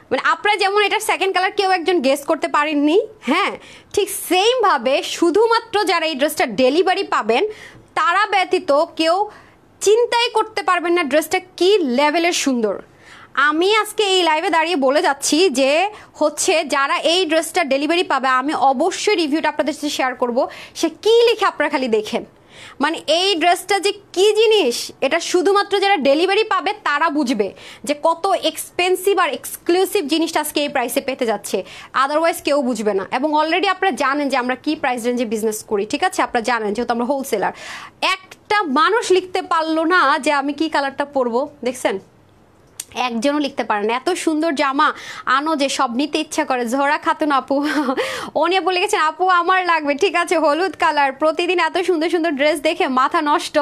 মানে আপনারা যেমন এটার সেকেন্ড কালার কেউ একজন গেস করতে পারেননি, হ্যাঁ ঠিক সেম ভাবে শুধুমাত্র যারা এই ড্রেসটা ডেলিভারি পাবেন তারা ব্যতীত কেউ চিন্তাই করতে পারবেন না ড্রেসটা কি লেভেলের সুন্দর। আমি আজকে এই লাইভে দাঁড়িয়ে বলে যাচ্ছি যে হচ্ছে যারা এই ড্রেসটা ডেলিভারি পাবে, আমি অবশ্যই রিভিউটা আপনাদের সাথে শেয়ার করব, সে কি লিখে আপনারা খালি দেখেন। মানে এই ড্রেসটা যে কি জিনিস, এটা শুধুমাত্র যারা ডেলিভারি পাবে তারা বুঝবে যে কত এক্সপেন্সিভ আর এক্সক্লুসিভ জিনিসটা আজকে এই প্রাইসে পেতে যাচ্ছে, আদারওয়াইজ কেউ বুঝবে না। এবং অলরেডি আপনারা জানেন যে আমরা কি প্রাইস রেঞ্জে বিজনেস করি, ঠিক আছে? আপনারা জানেন যেহেতু আমরা হোলসেলার। একটা মানুষ লিখতে পারলো না যে আমি কি কালারটা পরবো, দেখছেন? একজনও লিখতে পারে না। এত সুন্দর জামা আনো যে সব নিতে ইচ্ছা করে। জোহরা খাতুন আপু উনি বলে গেছেন আপু আমার লাগবে, ঠিক আছে হলুদ কালার। প্রতিদিন এত সুন্দর সুন্দর ড্রেস দেখে মাথা নষ্ট।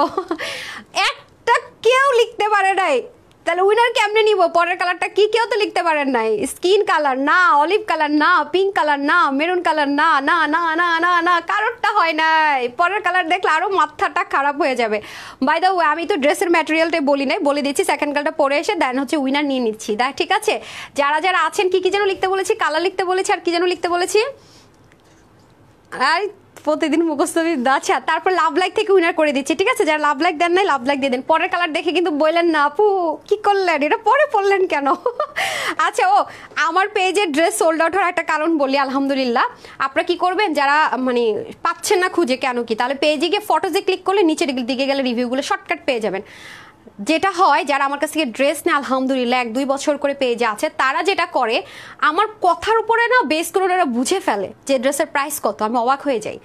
একটা কেউ লিখতে পারে নাই, তাহলে উইনার কেমনে নিব? পরের কালারটা কি কেউ তো লিখতে পারেন নাই। স্কিন কালার না, অলিভ কালার না, পিঙ্ক কালার না, মেরুন কালার না, না না না না না, কারোরটা হয় নাই। পরের কালার দেখলে আরো মাথাটা খারাপ হয়ে যাবে। বাই দ্য ওয়ে আমি তো ড্রেসের ম্যাটেরিয়ালটাই বলি নাই, বলে দিচ্ছি সেকেন্ড কালারটা পরে এসে দেন হচ্ছে উইনার নিয়ে নিচ্ছি, ঠিক আছে? যারা যারা আছেন কি কি যেন লিখতে বলেছি, কালার লিখতে বলেছি, আর কি যেন লিখতে বলেছি, আর প্রতিদিন মুখস্থ। আচ্ছা, তারপর লাভ লাইক থেকে উইনার করে দিচ্ছি, ঠিক আছে? যারা লাভ লাইক দেন নাই লাভ লাইক দিয়ে দেন। পরের কালার দেখে কিন্তু বললেন না আপু কি করলেন, এটা পরে পড়লেন কেন? আচ্ছা, ও আমার পেজে ড্রেস সোল্ড আউট হওয়ার একটা কারণ বলি। আলহামদুলিল্লাহ, আপনারা কি করবেন যারা মানে পাচ্ছেন না খুঁজে কেন কি, তাহলে পেজে গিয়ে ফটোজে ক্লিক করলে নিচের দিকে গেলে রিভিউগুলো শর্টকাট পেয়ে যাবেন। যেটা হয় যারা আমার কাছ থেকে ড্রেস নেয় আলহামদুলিল্লাহ 1-2 বছর করে পেজে আছে, তারা যেটা করে আমার কথার উপরে না বেস করে ওরা বুঝে ফেলে যে ড্রেসের প্রাইস কত। আমি অবাক হয়ে যাই,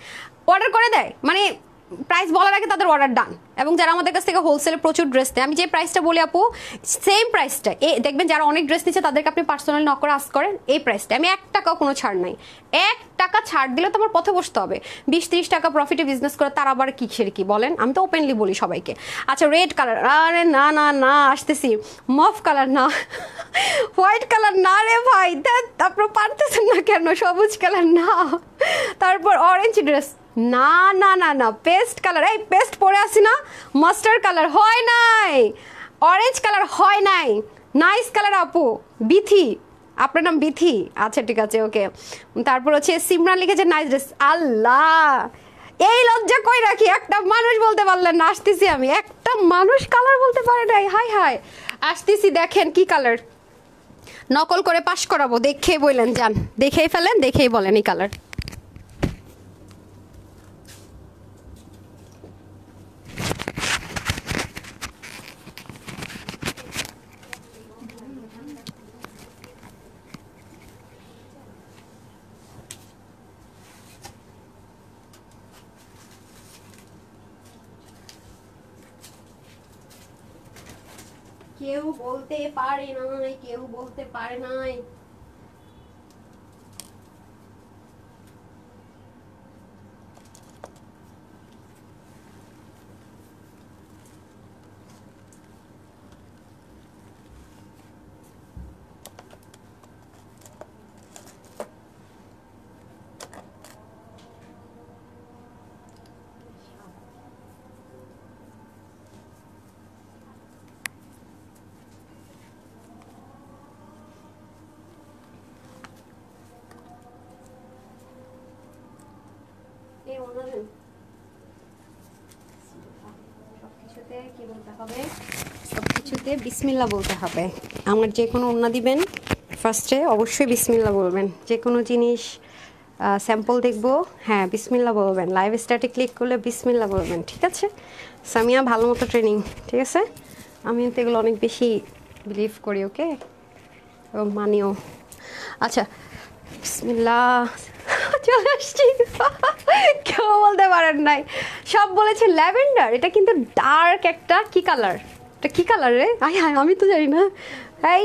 অর্ডার করে দেয়, মানে প্রাইস বলার আগে তাদের অর্ডার ডান। এবং যারা আমাদের কাছ থেকে হোলসেলে প্রচুর ড্রেস নেয়, আমি যে প্রাইসটা বলি আপু সেম প্রাইসটা দেখবেন যারা অনেক ড্রেস নিচ্ছে তাদেরকে আপনি পার্সোনালি নক করে আস্ক করেন, এই প্রাইসটা আমি 1 টাকাও কোনো ছাড় নাই। 1 টাকা ছাড় দিলে তো আমার পথে বসতে হবে। 20-30 টাকা প্রফিটে বিজনেস করে তার আবার কিসের কি বলেন, আমি তো ওপেনলি বলি সবাইকে। আচ্ছা রেড কালার, আরে না না না আসতেছি, মফ কালার না, হোয়াইট কালার না রে ভাই, তারপর পারতেছেন না কেন, সবুজ কালার না, তারপর অরেঞ্জ ড্রেস না না না না, পেস্ট কালার, এই পেস্ট পরে আসি না, মাস্টার্ড কালার হয় নাই, অরেঞ্জ কালার হয় নাই, নাইস কালার আপু, বিথি, আপনার নাম বিথি, আচ্ছা ঠিক আছে ওকে। তারপর হচ্ছে সিমরান লিখেছে নাইস ড্রেস, আল্লাহ এই লজ্জা কই রাখি, একটা মানুষ বলতে পারলেন না, আসতেছি আমি, একটা মানুষ কালার বলতে পারে নাই, হাই হাই আসতেছি, দেখেন কি কালার, নকল করে পাশ করাবো, দেখে বললেন যান, দেখেই ফেলেন, দেখেই বলেন এই কালার। কেউ বলতে পারে নাই, কেউ বলতে পারে নাই। সবকিছুতে কি বলতে হবে, সবকিছুতে বিসমিল্লাহ বলতে হবে। আমার যে কোনো ওড়না দিবেন ফার্স্টে অবশ্যই বিসমিল্লাহ বলবেন, যে কোনো জিনিস স্যাম্পল দেখবো, হ্যাঁ বিসমিল্লাহ বলবেন, লাইভ স্টার্টে ক্লিক করলে বিসমিল্লাহ বলবেন, ঠিক আছে। সামিয়া ভালো মতো ট্রেনিং, ঠিক আছে, আমি তো এগুলো অনেক বেশি বিলিভ করি, ওকে, এবং মানিও। আচ্ছা বিসমিল্লাহ, চলে আসছি, কেউ বলতে পারেন নাই, সব বলেছে ল্যাভেন্ডার, এটা কিন্তু ডার্ক একটা কি কালার, এটা কি কালার রে, আই হাই আমি তো জানি না, এই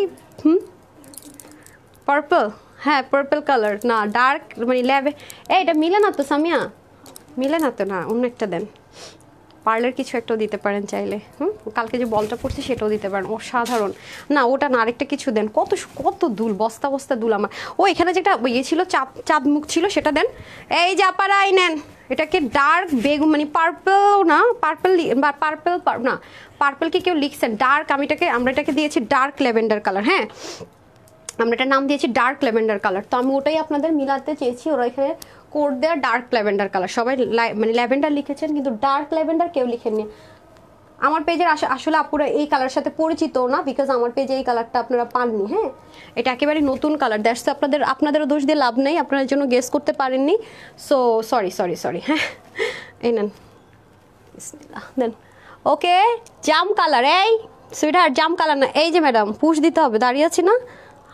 পার্পল, হ্যাঁ পার্পল কালার না, ডার্ক মানে এটা মিলে না তো সামিয়া, মিলে না তো, না অন্য একটা দেন, পার্লের কিছু একটাও দিতে পারেন চাইলে, কালকে যে বলটা পড়ছে সেটাও দিতে পারেন, অসাধারণ, না ওটা না আরেকটা কিছু দেন, কত কত দুল, বস্তা বস্তা দুল আমার, ও এখানে যেটা ইয়ে ছিল চাঁদ মুখ ছিল সেটা দেন, এই যে আপারা এই নেন, এটাকে ডার্ক বেগুন মানে পার্পল না, পার্পল না, পার্পল কি কেউ লিখছেন, ডার্ক, আমরা এটাকে দিয়েছি ডার্ক ল্যাভেন্ডার কালার, হ্যাঁ আমরা এটার নাম দিয়েছি ডার্ক ল্যাভেন্ডার কালার, তো আমি ওটাই আপনাদের মিলাতে চেয়েছি, ওরা এখানে কোড দেওয়া ডার্ক ল্যাভেন্ডার কালার, সবাই মানে ল্যাভেন্ডার লিখেছেন কিন্তু ডার্ক ল্যাভেন্ডার কেউ লিখেননি। আমার পেজের আসলে আপুরা এই কালার সাথে পরিচিত না, বিকজ আমার পেজে এই কালারটা আপনারা পাননি, হ্যাঁ এটা একেবারে নতুন কালার, দ্যাটস আপনাদেরও দোষ দিয়ে লাভ নেই, আপনারা জন্য গেস করতে পারেননি, সো সরি, হ্যাঁ এই নেন দেন, ওকে জাম কালার, এই সুইটহার্ট জাম কালার না, এই যে ম্যাডাম পুশ দিতে হবে, দাঁড়িয়ে আছি না,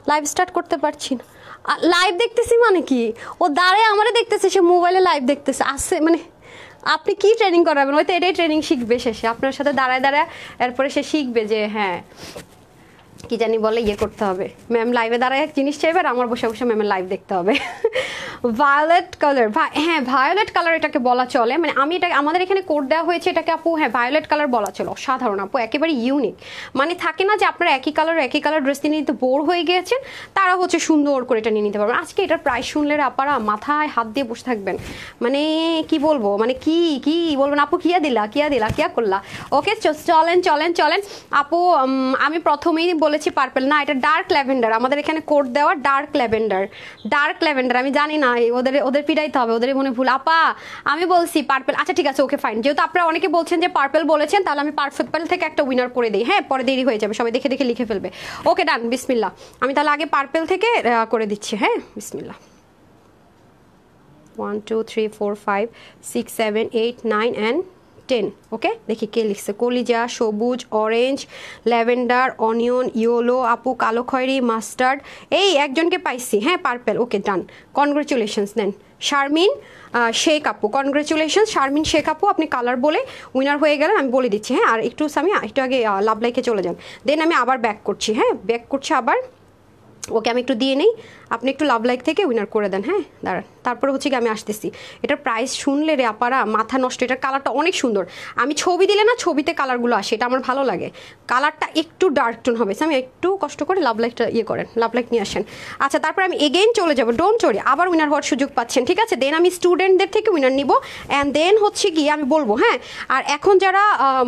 লাইভ স্টার্ট করতে পারছি না, লাইভ দেখতেছি মানে কি, ও দাঁড়ায় আমারে দেখতেছে, সে মোবাইলে লাইভ দেখতেছে, আসছে মানে আপনি কি ট্রেনিং করাবেন, হয়তো এটাই ট্রেনিং শিখবে শেষে, আপনার সাথে দাঁড়ায় দাঁড়ায় এরপরে সে শিখবে যে হ্যাঁ কি জানি বলে ইয়ে করতে হবে, ম্যাম লাইভে দাঁড়ায় এক জিনিস চাইবে আর আমার বসে বসে ম্যামের লাইভ দেখতে হবে। ভায়োলেট কালার, হ্যাঁ ভায়োলেট কালার এটাকে বলা চলে, মানে আমি এটা আমাদের এখানে কোড দেওয়া হয়েছে এটাকে আপু, হ্যাঁ ভায়োলেট কালার বলা চলে, অসাধারণ আপু, একেবারে ইউনিক, মানে থাকে না যে আপনারা একই কালার ড্রেস নিয়ে নিতে বোর হয়ে গিয়েছেন, তারা হচ্ছে সুন্দর করে এটা নিয়ে নিতে পারবেন। আজকে এটার প্রাইস শুনলে আপারা মাথায় হাত দিয়ে বসে থাকবেন, মানে কি বলবো, মানে কি বলবেন আপু, কিয়া করলা, ওকে চলেন আপু, আমি প্রথমেই বলেছি পার্পল না, এটা ডার্ক ল্যাভেন্ডার, আমাদের এখানে কোড দেওয়া ডার্ক ল্যাভেন্ডার, আমি জানি না ওদের পিটাইতে হবে, ওদের মনে ভুল, আপা আমি বলছি পার্পল, আচ্ছা ঠিক আছে ওকে ফাইন, যেহেতু আপনারা অনেকে বলছেন যে পার্পল বলেছেন, তাহলে আমি পার্পল থেকে একটা উইনার করে দিই, হ্যাঁ পরে দেরি হয়ে যাবে, সবাই দেখে লিখে ফেলবে, ওকে ডান বিসমিল্লাহ, আমি তাহলে আগে পার্পল থেকে করে দিচ্ছি, হ্যাঁ বিসমিল্লাহ, 1 2 3 4 5 6 7 8 9 and 10। ওকে, দেখি কে লিখছে। কলিজা, সবুজ, অরেঞ্জ, ল্যাভেন্ডার, অনিয়ন, ইয়েলো, আপু কালো খয়েরি, মাস্টার্ড, এই একজনকে পাইছি। হ্যাঁ, পার্পেল। ওকে, ডান, কনগ্রেচুলেশনস। দেন শারমিন শেখ আপু, কনগ্রেচুলেশন শারমিন শেখ আপু, আপনি কালার বলে উইনার হয়ে গেলেন। আমি বলে দিচ্ছি। হ্যাঁ, আর একটু সামিয়া একটু আগে লাভ লাইকে চলে যান, দেন আমি আবার ব্যাক করছি। হ্যাঁ, ব্যাক করছি আবার। ওকে, আমি একটু দিয়ে নেই, আপনি একটু লাভ লাইক থেকে উইনার করে দেন। হ্যাঁ, দাঁড়ান, তারপরে হচ্ছে কি আমি আসতেছি। এটার প্রাইস শুনলে রে আপারা মাথা নষ্ট। এটার কালারটা অনেক সুন্দর। আমি ছবি দিলে না, ছবিতে কালারগুলো আসে, এটা আমার ভালো লাগে। কালারটা একটু ডার্ক টোন হবে। আমি একটু কষ্ট করে লাভ লাইকটা করেন, লাভ লাইক নিয়ে আসেন। আচ্ছা, তারপর আমি এগেইন চলে যাবো, ডোন্ট ওয়ারি, আবার উইনার হওয়ার সুযোগ পাচ্ছেন। ঠিক আছে, দেন আমি স্টুডেন্টদের থেকে উইনার নিব, অ্যান্ড দেন হচ্ছে কি আমি বলবো। হ্যাঁ, আর এখন যারা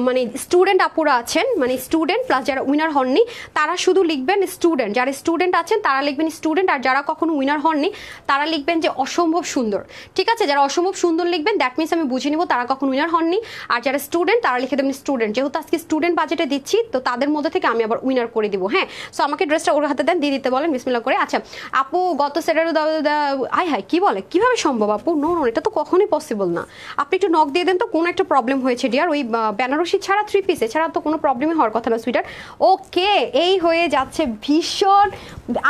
মানে স্টুডেন্ট আপুরা আছেন, মানে স্টুডেন্ট প্লাস যারা উইনার হননি, তারা শুধু লিখবেন স্টুডেন্ট। যারা স্টুডেন্ট আছেন তারা লিখবেন স্টুডেন্ট, আর যারা কখনো উইনার হননি তারা লিখবেন যে অসম্ভব সুন্দর। ঠিক আছে, যারা অসম্ভব সুন্দর লিখবেন দ্যাট মিনস আমি বুঝে নিব তারা কখনো উইনার হননি। আর যারা স্টুডেন্ট তারা লিখে দেবেন স্টুডেন্ট। যেহেতু আজকে স্টুডেন্ট বাজেটে দিচ্ছি, তো তাদের মধ্যে থেকে আমি আবার উইনার করে দিব। হ্যাঁ, সো আমাকে ড্রেসটা ওর হাতে দেন, দিয়ে দিতে বলেন বিসমিল্লাহ করে। আচ্ছা আপু, গত স্যাটারডে হাই হাই কি বলে, কিভাবে সম্ভব আপু? নো নো, এটা তো কখনোই পসিবল না। আপনি একটু নক দিয়ে দেন তো, কোনো একটা প্রবলেম হয়েছে ডিয়ার। ওই বেনারসি ছাড়া 3 পিস ছাড়া তো কোনো প্রবলেমই হওয়ার কথা না সুইটার। ওকে, এই হয়ে যাচ্ছে ভীষণ।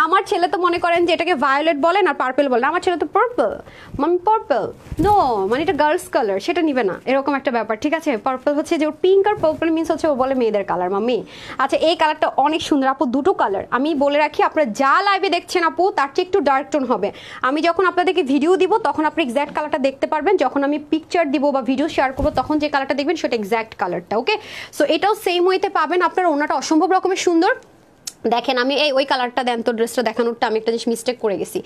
আমার ছেলে তো মনে করেন যে এটাকে ভায়োলেট বলেন আর পার্পল বলেন, আমার ছেলে তো পার্পল। মামি পার্পল নো, মানে এটা গার্লস কালার, সেটা নিবে না, এরকম একটা ব্যাপার। ঠিক আছে, পার্পল হচ্ছে যে ওর পিঙ্ক আর পার্পল মিন্স হচ্ছে ও বলে মেয়েদের কালার মাম্মি। আচ্ছা, এই কালারটা অনেক সুন্দর আপু, দুটো কালার। আমি বলে রাখি, আপনারা যা লাইভে দেখছেন আপু তার চেয়ে একটু ডার্ক টোন হবে। আমি যখন আপনাদেরকে ভিডিও দিব তখন আপনি এক্স্যাক্ট কালারটা দেখতে পারবেন, যখন আমি পিকচার দিব বা ভিডিও শেয়ার করবো তখন যে কালারটা দেখবেন সেটা এক্স্যাক্ট কালারটা। ওকে, সো এটাও সেম ওয়েতে পাবেন। আপনার ওনাটা অসম্ভব রকমের সুন্দর। দেখেন, আমি ওই কালারটা দেন তো, ড্রেসটা দেখানোরটা আমি একটা জিনিস মিস্টেক করে গেছি।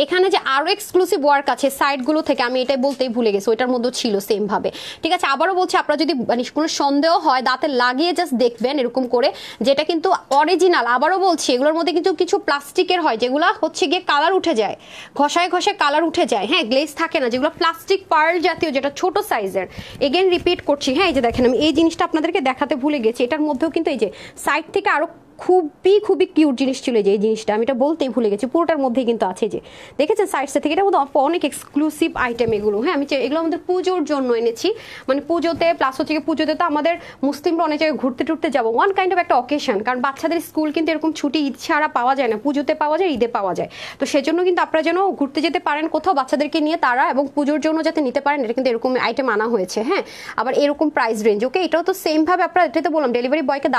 এখানে যে আরো এক্সক্লুসিভ ওয়ার্ক আছে সাইডগুলো থেকে, আমি এটাই বলতেই ভুলে গেছি, ওইটার মধ্যে ছিল সেম ভাবে। ঠিক আছে, আবারও বলছি, আপনারা যদি মানে কোনো সন্দেহ হয় দাঁতে লাগিয়ে জাস্ট দেখবেন এরকম করে, যেটা কিন্তু অরিজিনাল। আবারও বলছি, এগুলোর মধ্যে কিন্তু কিছু প্লাস্টিকের হয় যেগুলো হচ্ছে গিয়ে কালার উঠে যায়, ঘষায় ঘষায় কালার উঠে যায়। হ্যাঁ, গ্লেজ থাকে না, যেগুলো প্লাস্টিক পার্ল জাতীয়, যেটা ছোট সাইজের। এগেন রিপিট করছি। হ্যাঁ, এই যে দেখেন, আমি এই জিনিসটা আপনাদেরকে দেখাতে ভুলে গেছি। এটার মধ্যেও কিন্তু এই যে সাইড থেকে আরো খুবই খুবই কিউট জিনিস ছিল যে এই জিনিসটা, আমি এটা বলতেই ভুলে গেছি, পুরোটার মধ্যেই কিন্তু আছে। যে দেখেছেন সাইডসে থেকে, এটা মধ্যে অনেক এক্সক্লুসিভ আইটেম এগুলো। হ্যাঁ, আমি এগুলো আমাদের পুজোর জন্য এনেছি, মানে পুজোতে প্লাস হচ্ছে পুজোতে তো আমাদের মুসলিমরা অনেক জায়গায় ঘুরতে টুরতে যাবো, ওয়ান কাইন্ড অফ একটা অকেশন। কারণ বাচ্চাদের স্কুল কিন্তু এরকম ছুটি ঈদ ছাড়া পাওয়া যায় না, পুজোতে পাওয়া যায়, ঈদে পাওয়া যায়। তো সেজন্য কিন্তু আপনারা যেন ঘুরতে যেতে পারেন কোথাও বাচ্চাদেরকে নিয়ে, তারা এবং পুজোর জন্য যাতে নিতে পারেন, এটা কিন্তু এরকম আইটেম আনা হয়েছে। হ্যাঁ, আবার এরকম প্রাইস রেঞ্জ। ওকে, এটাও তো সেম ভাবে আপনারা, এটাতে বললাম ডেলিভারি বয়কে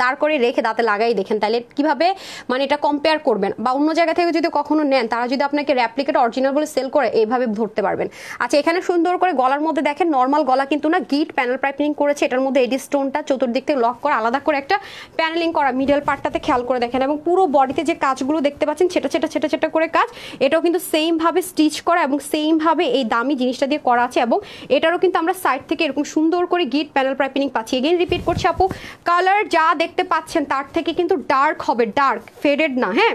দাঁড় করে রেখে দাঁতে লাগাই দেখেন, তাহলে কিভাবে মানে এটা কম্পেয়ার করবেন। বা অন্য জায়গা থেকে যদি কখনো নেন, তারা যদি আপনাকে র্যাপ্লিকেট অরিজিনাল বলে সেল করে, এইভাবে ধরতে পারবেন। আচ্ছা, এখানে সুন্দর করে গলার মধ্যে দেখেন, নর্মাল গলা কিন্তু না, গিট প্যানেল পাইপিং করেছে। এটার মধ্যে এডি স্টোনটা চতুর্দিক থেকে লক করা, আলাদা করে একটা প্যানেলিং করা মিডল পার্টটাতে, খেয়াল করে দেখেন। এবং পুরো বডিতে যে কাজগুলো দেখতে পাচ্ছেন, সেটা সেটা সেটা সেটা করে কাজ, এটাও কিন্তু সেম ভাবে স্টিচ করা এবং সেম ভাবে এই দামি জিনিসটা দিয়ে করা আছে। এবং এটারও কিন্তু আমরা সাইড থেকে এরকম সুন্দর করে গিট প্যানেল পাইপিং পাচ্ছি। এগেইন রিপিট করছি আপু, কালার যা দেখতে পাচ্ছেন তার থেকে কিন্তু ডার্ক হবে, ডার্ক ফেডেড না। হ্যাঁ,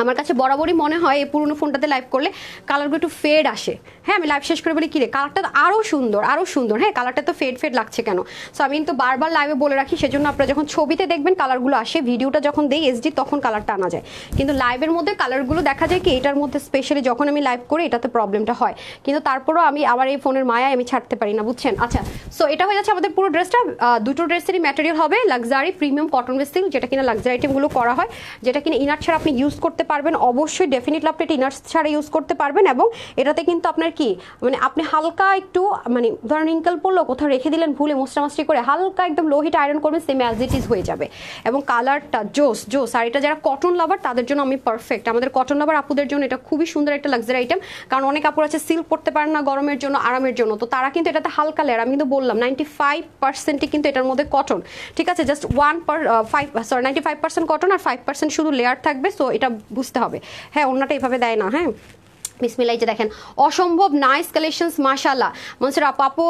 আমার কাছে বরাবরই মনে হয় এই পুরোনো ফোনটাতে লাইভ করলে কালারগুলো একটু ফেড আসে। হ্যাঁ, আমি লাইভ শেষ করে বলি, কিরে কালারটা তো আরও সুন্দর, আরও সুন্দর। হ্যাঁ, কালারটা তো ফেড ফেড লাগছে কেন? সো আমি কিন্তু বারবার লাইভে বলে রাখি, সেজন্য আপনারা যখন ছবিতে দেখবেন কালারগুলো আসে, ভিডিওটা যখন দেই এইচডি তখন কালারটা আনা যায়, কিন্তু লাইভের মধ্যে কালারগুলো দেখা যায় কি, এটার মধ্যে স্পেশালি যখন আমি লাইভ করি এটাতে প্রবলেমটা হয়। কিন্তু তারপরেও আমি আবার এই ফোনের মায়ায় আমি ছাড়তে পারি না, বুঝছেন? আচ্ছা, সো এটা হয়ে যাচ্ছে আমাদের পুরো ড্রেসটা। দুটো ড্রেসেরই ম্যাটেরিয়াল হবে luxury premium cotton base silk, যেটা কিনা লাক্সারি আইটেমগুলো করা হয়, যেটা কিনা ইনার ছাড়া আপনি ইউজ করতে পারবেন। অবশ্যই ডেফিনেটলি আপনি ইনার্স ছাড়া ইউজ করতে পারবেন। এবং এটাতে কিন্তু আপনার কি মানে আপনি হালকা একটু মানে ধরেন রিঙ্কেল পড়লো, কোথাও রেখে দিলেন ভুলে, মোস্টামাস্টি করে হালকা একদম লো হিট আয়রন করবেন, সেম অ্যাজ ইট ইজ হয়ে যাবে। এবং কালারটা জোস জোস। আর এটা যারা কটন লাভার তাদের জন্য আমি পারফেক্ট। আমাদের কটন লাভার আপুদের জন্য এটা খুবই সুন্দর একটা লাক্সারি আইটেম, কারণ অনেক আপুর আছে সিল্ক পড়তে পারেন না গরমের জন্য, আরামের জন্য, তো তারা কিন্তু এটাতে হালকা লেয়ার। আমি কিন্তু বললাম 95% কিন্তু এটার মধ্যে কটন। ঠিক আছে, জাস্ট 95% কটন আর 5% শুধু লেয়ার থাকবে। সো এটা বুঝতে হবে। হ্যাঁ, অন্যটা এভাবে দেয় না। হ্যাঁ, বিসমিল্লাহ। যে দেখেন, অসম্ভব নাইস কালেকশনস মাশাআল্লাহ। মনসুর আপু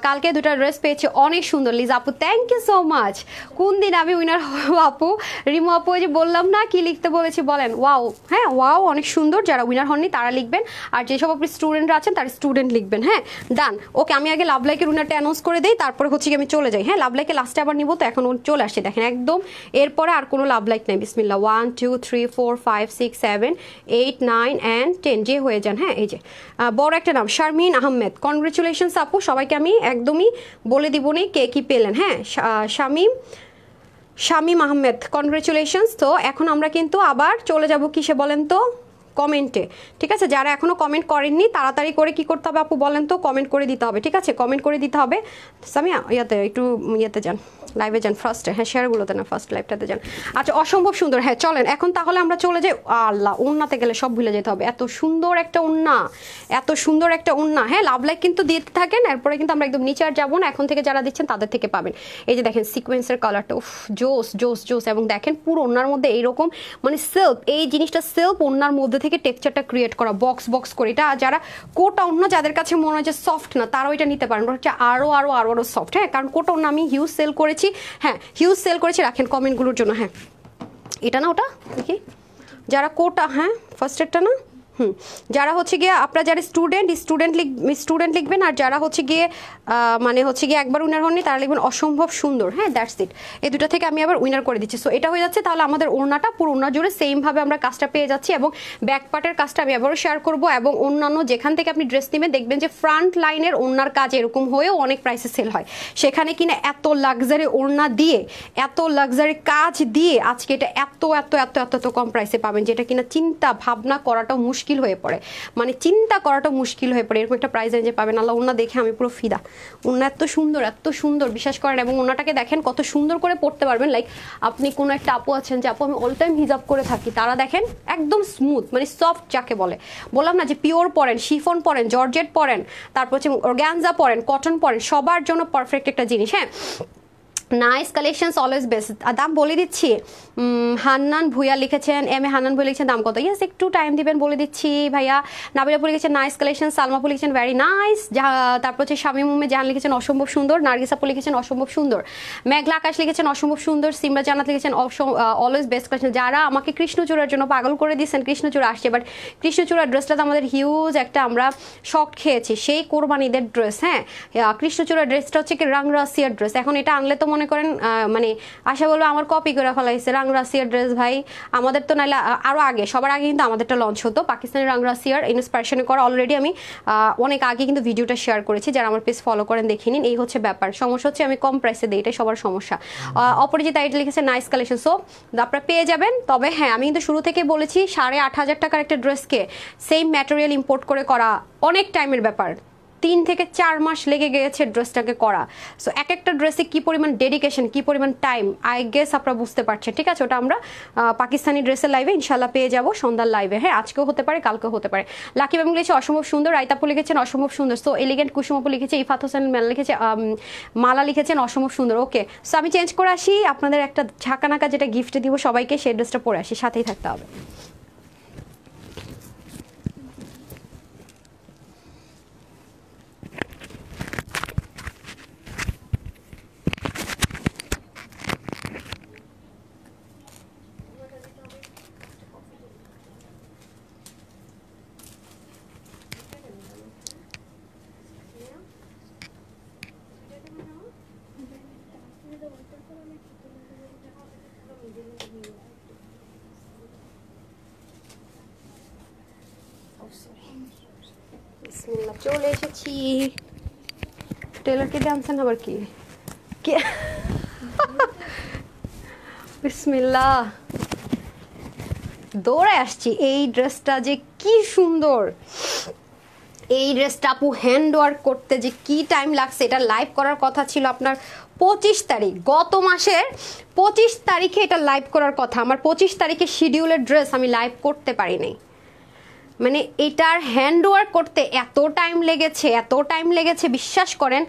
কালকে দুটো ড্রেস পেয়েছে, অনেক সুন্দর। লিজ আপু থ্যাংক ইউ সো মাচ। কোন দিন আমি উইনার হব আপু? রিমু আপু, যে বললাম না কি লিখতে বলেছি বলেন? ওয়াও। হ্যাঁ, ওয়াও অনেক সুন্দর। যারা উইনার হননি তারা লিখবেন, আর যেসব আপনি স্টুডেন্টরা আছেন তারা স্টুডেন্ট লিখবেন। হ্যাঁ, ডান। ওকে, আমি আগে লাভ লাইকের উইনারটা অ্যানাউন্স করে দিই, তারপরে হচ্ছে কি আমি চলে যাই। হ্যাঁ, লাভ লাইকে লাস্টে আবার নিব, তো এখন চলে আসছে দেখেন একদম। এরপরে আর কোনো লাভ লাইক নেই। বিসমিল্লাহ। 1 2 3 4 5 6 7 8 9 and 10 যে হয়ে যান। হ্যাঁ, এই যে বড় একটা নাম শারমিন আহমেদ, কনগ্রেচুলেশনস আপু। সবাইকে আমি একদমই বলে দিব নি কে কি পেলেন। হ্যাঁ, শামীম আহমেদ, কনগ্রেচুলেশনস। তো এখন আমরা কিন্তু আবার চলে যাব কিসে বলেন তো, কমেন্টে। ঠিক আছে, যারা এখনো কমেন্ট করেননি তাড়াতাড়ি করে কি করতে হবে আপু বলেন তো, কমেন্ট করে দিতে হবে। ঠিক আছে, কমেন্ট করে দিতে হবে। সামিয়া ইয়াতে একটু ইয়েতে যান, লাইভে যান ফার্স্টে। হ্যাঁ, শেয়ারগুলোতে না, ফার্স্ট লাইভটাতে যান। আচ্ছা, অসম্ভব সুন্দর। হ্যাঁ চলেন এখন তাহলে আমরা চলে যাই। আল্লাহ, ওড়নাতে গেলে সব ভুলে যেতে হবে। এত সুন্দর একটা ওড়না, এত সুন্দর একটা ওড়না। হ্যাঁ, লাভ লাইক কিন্তু দিতে থাকেন, এরপরে কিন্তু আমরা একদম নিচে আর যাবো না। এখন থেকে যারা দিচ্ছেন তাদের থেকে পাবেন। এই যে দেখেন সিকোয়েন্সের কালারটা, উফ জোস জোস জোস। এবং দেখেন পুরো ওড়নার মধ্যে এইরকম মানে সেলফ, এই জিনিসটা সেলফ ওড়নার মধ্যে থেকে টেক্সচারটা ক্রিয়েট করা, বক্স বক্স করে। এটা যারা কোটা ওড়না যাদের কাছে মনে হয় যে সফট না, তারাও এটা নিতে পারেন। হচ্ছে আরো আরো আরো আরো সফট। হ্যাঁ, কারণ কোটা ওড়না আমি হিউজ সেল করেছি। হ্যাঁ, হিউজ সেল করেছি। রাখেন কমেন্টগুলোর জন্য। হ্যাঁ, এটা না ওটা দেখি, যারা কোটা, হ্যাঁ ফার্স্ট এডটা না, যারা হচ্ছে গিয়ে আপনারা যারা স্টুডেন্ট লিখবেন, আর যারা হচ্ছে গিয়ে মানে হচ্ছে গিয়ে একবার উইনার হননি তারা লিখবেন অসম্ভব সুন্দর। হ্যাঁ, দ্যাটস ইট। এই দুটো থেকে আমি আবার উইনার করে দিচ্ছি। সো এটা হয়ে যাচ্ছে তাহলে আমাদের ওড়নাটা, পুরো ওড়না জুড়ে সেমভাবে আমরা কাজটা পেয়ে যাচ্ছি। এবং ব্যাক পার্টের কাজটা আমি আবারও শেয়ার করব। এবং অন্যান্য যেখান থেকে আপনি ড্রেস নেবেন দেখবেন যে ফ্রন্ট লাইনের ওড়নার কাজ এরকম হয়েও অনেক প্রাইসে সেল হয়। সেখানে কিনা এত লাক্সারি ওড়না দিয়ে, এত লাক্সারি কাজ দিয়ে আজকে এটা এত এত এত এত এত কম প্রাইসে পাবেন, যেটা কিনা চিন্তা ভাবনা করাটাও মুশকিল হয়ে পড়ে। মানে চিন্তা করাটা মুশকিল হয়ে পড়ে এরকম একটা প্রাইস রেঞ্জে পাবেন। আল্লাহ, ওড়না দেখে আমি পুরো ফিদা। ওড়না এত সুন্দর, এত সুন্দর, বিশ্বাস করেন। এবং ওড়নাটাকে দেখেন কত সুন্দর করে পড়তে পারবেন। লাইক আপনি কোনো একটা আপু আছেন যে আপু আমি অল টাইম হিজাব করে থাকি, তারা দেখেন একদম স্মুথ, মানে সফট যাকে বলে। বললাম না যে পিওর পরেন, শিফন পরেন, জর্জেট পরেন, তারপর হচ্ছে অর্গানজা পরেন, কটন পরেন, সবার জন্য পারফেক্ট একটা জিনিস। হ্যাঁ, নাইস কালেকশনস অলওয়েজ বেস্ট। দাম বলে দিচ্ছি, হান্নান ভুইয়া লিখেছেন, হান্নান ভুইয়া লিখেছেন দাম কত। ইয়েস, একটু টাইম দিবেন, বলে দিচ্ছি ভাইয়া। নাবিলাপু লিখেছেন নাইস কালেকশন, সালমাপু লিখেছেন ভেরি নাইস। তারপর হচ্ছে শামীম উম্মে জাহান লিখেছেন অসম্ভব সুন্দর, নার্গিসাপু লিখেছেন অসম্ভব সুন্দর, মেঘলা আকাশ লিখেছেন অসম্ভব সুন্দর, সিমরা জান্নাত লিখেছেন অলওয়েজ বেস্ট কালেকশন। যারা আমাকে কৃষ্ণচূড়ার জন্য পাগল করে দিয়েছেন, কৃষ্ণচূড়া আসছে, বাট কৃষ্ণচূড়ার ড্রেসটা তো আমাদের হিউজ একটা আমরা শক খেয়েছি, সেই কোরবানিদের ড্রেস। হ্যাঁ, কৃষ্ণচূড়ার ড্রেসটা হচ্ছে কি রাংরাসিয়ার ড্রেস। এখন এটা আনলে তো মনে করেন মানে আশা বলবো আমার কপি করে ফেলাইছে রাংরাসিয়ার ড্রেস। ভাই আমাদের তো নাইলে আরো আগে, সবার আগে কিন্তু আমাদেরটা লঞ্চ হতো, পাকিস্তানি রাংরাসিয়ার ইন্সপিরেশনে করা। অলরেডি আমি অনেক আগে কিন্তু ভিডিওটা শেয়ার করেছি, যারা আমার পেজ ফলো করেন দেখে নিন। এই হচ্ছে ব্যাপার, সমস্যা হচ্ছে আমি কম প্রাইসে দিই, এটাই সবার সমস্যা। অপরিচিতা এটা লিখেছে নাইস কালেকশন। সো আপনারা পেয়ে যাবেন। তবে হ্যাঁ, আমি কিন্তু শুরু থেকে বলেছি 8,500 টাকার একটা ড্রেসকে সেম ম্যাটেরিয়াল ইম্পোর্ট করে করা অনেক টাইমের ব্যাপার। 3 থেকে 4 মাস লেগে গেছে ড্রেসটাকে করা। সো এক একটা ড্রেসে কি পরিমাণ ডেডিকেশন, কি পরিমাণ টাইম, আই গেস আপনারা বুঝতে পারছেন। ঠিক আছে, ওটা আমরা পাকিস্তানি ড্রেসের লাইভে ইনশাল্লাহ পেয়ে যাবো সন্ধ্যার লাইভে। হ্যাঁ, আজকেও হতে পারে, কালকেও হতে পারে। লাকি ম্যাম লিখেছে অসম্ভব সুন্দর, রাইতাপু লিখেছেন অসম্ভব সুন্দর। সো এলিগেন্ট কুসুমাপু লিখেছে, ইফাত হোসেন মেলা লিখেছে, মালা লিখেছেন অসম্ভব সুন্দর। ওকে, সো আমি চেঞ্জ করে আসি, আপনাদের একটা ঝাঁকানাকা যেটা গিফট দিব সবাইকে, সেই ড্রেসটা পরে আসি, সাথেই থাকতে হবে। চলে এসেছি। টেলারকে জানছেন আবার কি বিসমিল্লাহ, দৌড়ে আসছি। এই ড্রেসটা যে কি সুন্দর, এই ড্রেসটা আপু হ্যান্ড ওয়ার্ক করতে যে কি টাইম লাগছে। এটা লাইভ করার কথা ছিল আপনার 25 তারিখ, গত মাসের 25 তারিখে এটা লাইভ করার কথা। আমার 25 তারিখে শিডিউলের ড্রেস আমি লাইভ করতে পারি নাই। মানে এটার হ্যান্ড ওয়ার্ক করতে এত টাইম লেগেছে বিশ্বাস করেন।